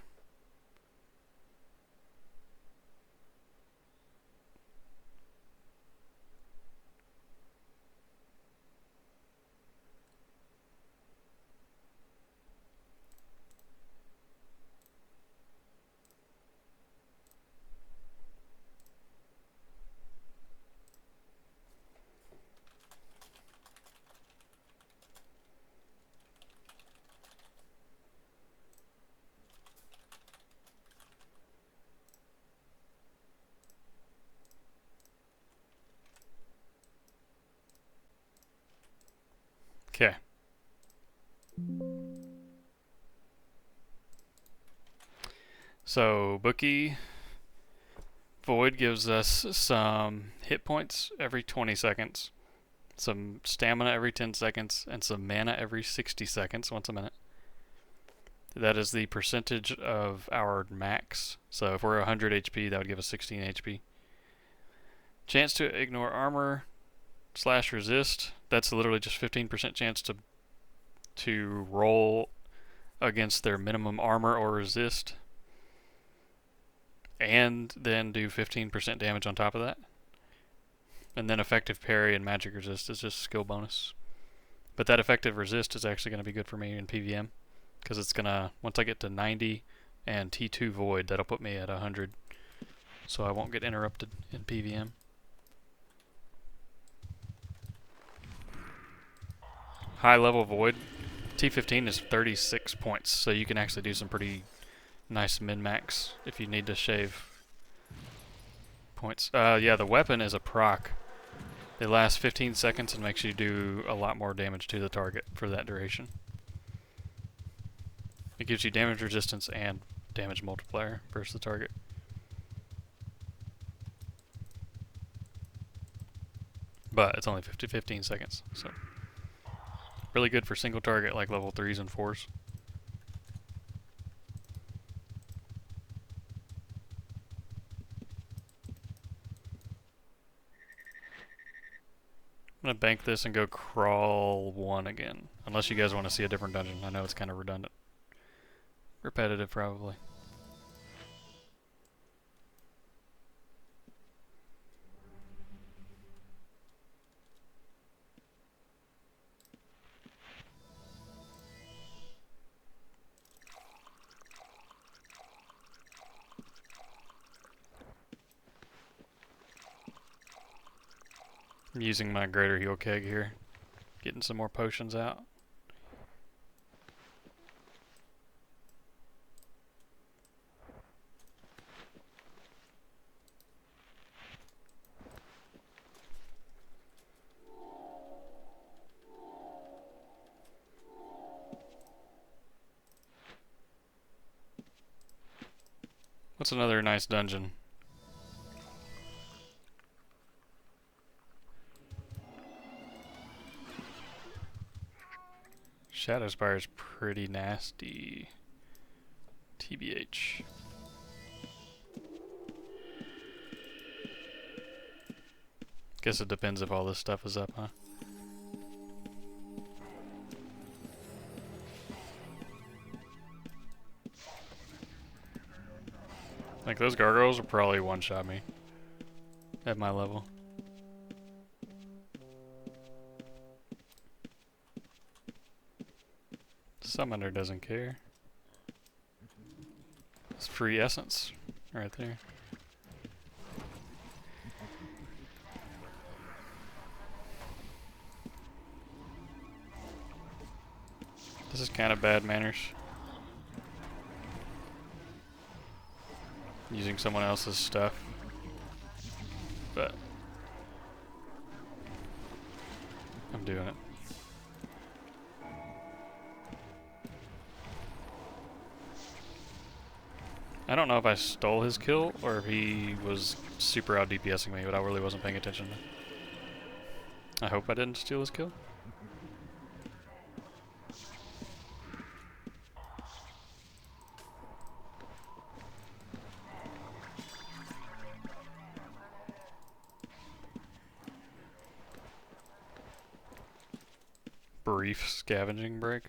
Okay. So, Bookie Void gives us some hit points every 20 seconds, some stamina every 10 seconds, and some mana every 60 seconds, once a minute. That is the percentage of our max. So if we're 100 HP, that would give us 16 HP. Chance to ignore armor / resist. That's literally just 15% chance to roll against their minimum armor or resist, and then do 15% damage on top of that. And then effective parry and magic resist is just skill bonus. But that effective resist is actually going to be good for me in PVM, because it's going to, once I get to 90 and T2 void, that'll put me at 100, so I won't get interrupted in PVM. High level void, T15 is 36 points, so you can actually do some pretty nice min-max if you need to shave points. Yeah, the weapon is a proc. It lasts 15 seconds and makes you do a lot more damage to the target for that duration. It gives you damage resistance and damage multiplier versus the target. But it's only 15 seconds, so really good for single target like level 3s and 4s. I'm going to bank this and go crawl 1 again. Unless you guys want to see a different dungeon. I know it's kind of redundant. Repetitive, probably. I'm using my greater heal keg here. Getting some more potions out. What's another nice dungeon? Shadowspire is pretty nasty. TBH. Guess it depends if all this stuff is up, huh? Like, those gargoyles will probably one-shot me at my level. Summoner doesn't care. It's free essence right there. This is kind of bad manners. Using someone else's stuff. But I'm doing it. I don't know if I stole his kill or if he was super out DPSing me, but I really wasn't paying attention. I hope I didn't steal his kill. Brief scavenging break.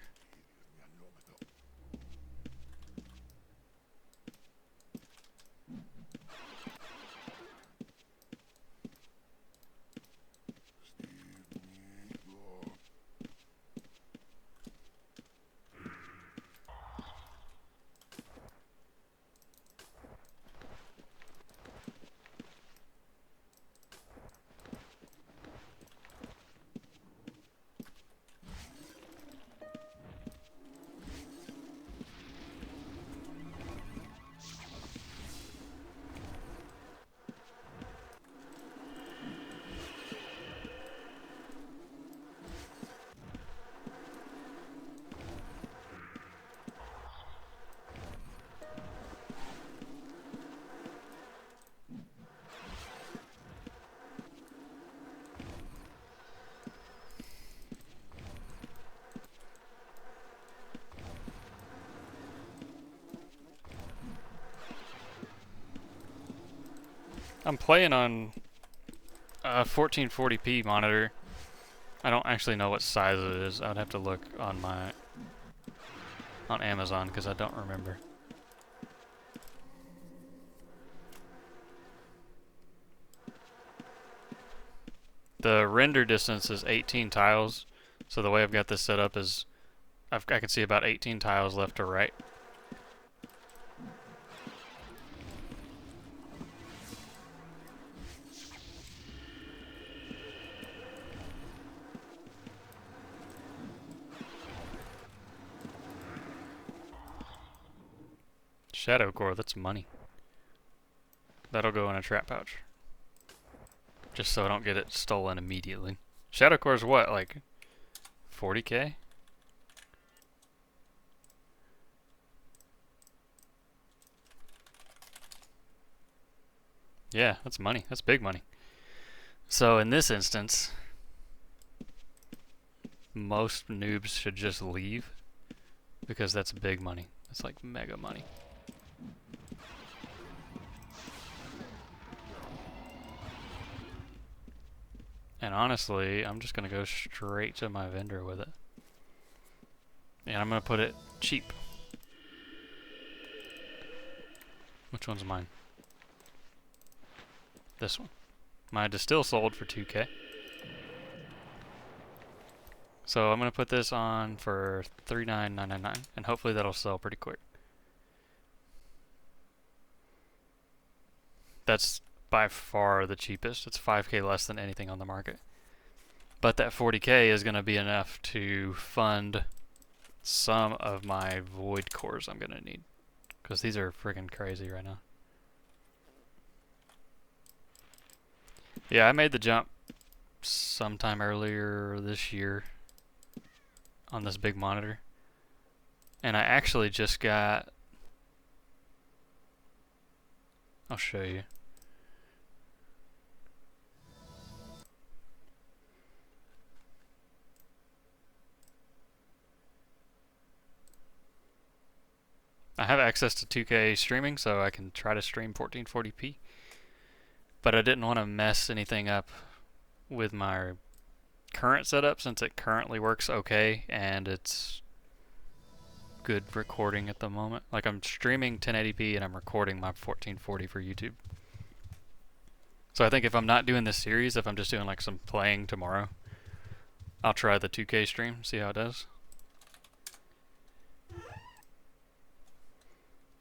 I'm playing on a 1440p monitor. I don't actually know what size it is. I would have to look on Amazon because I don't remember. The render distance is 18 tiles, so the way I've got this set up is I can see about 18 tiles left to right. Shadow core, that's money. That'll go in a trap pouch. Just so I don't get it stolen immediately. Shadow core is what, like 40k? Yeah, that's money. That's big money. So in this instance, most noobs should just leave because that's big money. That's like mega money. And honestly, I'm just going to go straight to my vendor with it. And I'm going to put it cheap. Which one's mine? This one. My distill sold for 2k. So I'm going to put this on for 39999 and hopefully that'll sell pretty quick. That's by far the cheapest. It's 5k less than anything on the market. But that 40k is going to be enough to fund some of my void cores I'm going to need. Because these are freaking crazy right now. Yeah, I made the jump sometime earlier this year on this big monitor. And I actually just got... I'll show you. I have access to 2K streaming, so I can try to stream 1440p. But I didn't want to mess anything up with my current setup since it currently works okay and it's good recording at the moment. Like I'm streaming 1080p and I'm recording my 1440 for YouTube. So I think if I'm not doing this series, if I'm just doing like some playing tomorrow, I'll try the 2K stream, see how it does.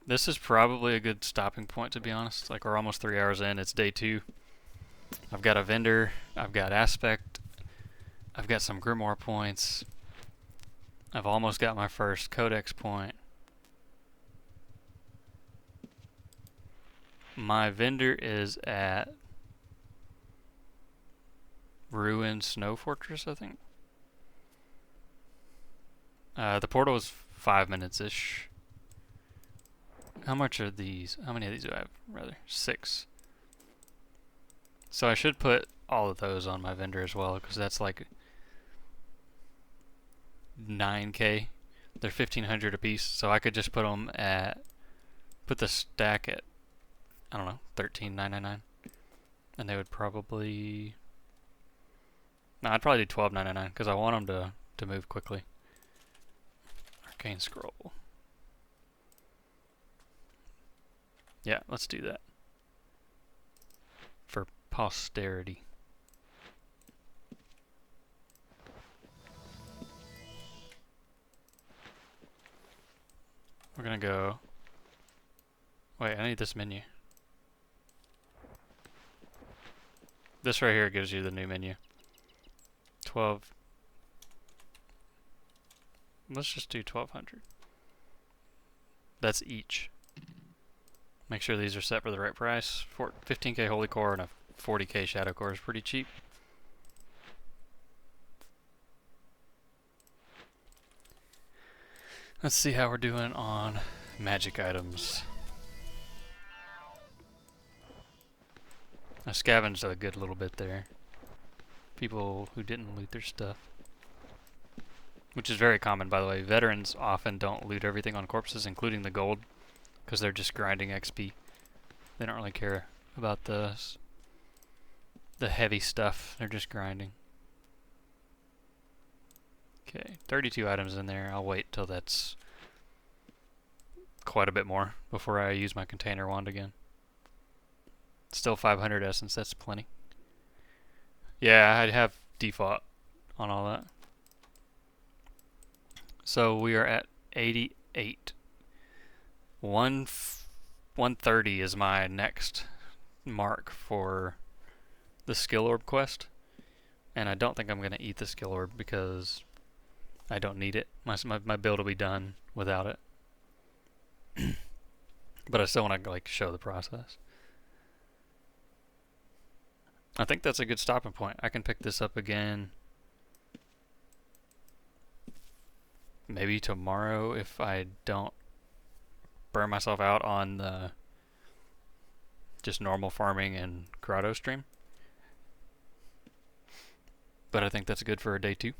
This is probably a good stopping point, to be honest. Like, we're almost 3 hours in. It's day 2. I've got a vendor. I've got aspect. I've got some grimoire points. I've almost got my first codex point. My vendor is at Ruined Snow Fortress, I think. The portal is 5 minutes-ish. How much are these? How many of these do I have, rather? 6. So I should put all of those on my vendor as well, because that's like 9k. They're 1,500 a piece, so I could just put them at, put the stack at, I don't know, 13,999, and they would probably, no, I'd probably do 12,999 because I want them to move quickly. Arcane scroll. Yeah, let's do that for posterity. We're gonna go. Wait, I need this menu. This right here gives you the new menu. 12. Let's just do 1,200. That's each. Make sure these are set for the right price. 15k Holy Core and a 40k Shadow Core is pretty cheap. Let's see how we're doing on magic items. I scavenged a good little bit there. People who didn't loot their stuff. Which is very common, by the way. Veterans often don't loot everything on corpses, including the gold, because they're just grinding XP. They don't really care about the heavy stuff. They're just grinding. Okay, 32 items in there. I'll wait till that's quite a bit more before I use my container wand again. Still 500 essence, that's plenty. Yeah, I'd have default on all that. So we are at 88. 130 is my next mark for the skill orb quest. And I don't think I'm going to eat the skill orb because I don't need it. My build will be done without it. But I still want to like show the process. I think that's a good stopping point. I can pick this up again maybe tomorrow if I don't burn myself out on the just normal farming and grotto stream. But I think that's good for a day 2.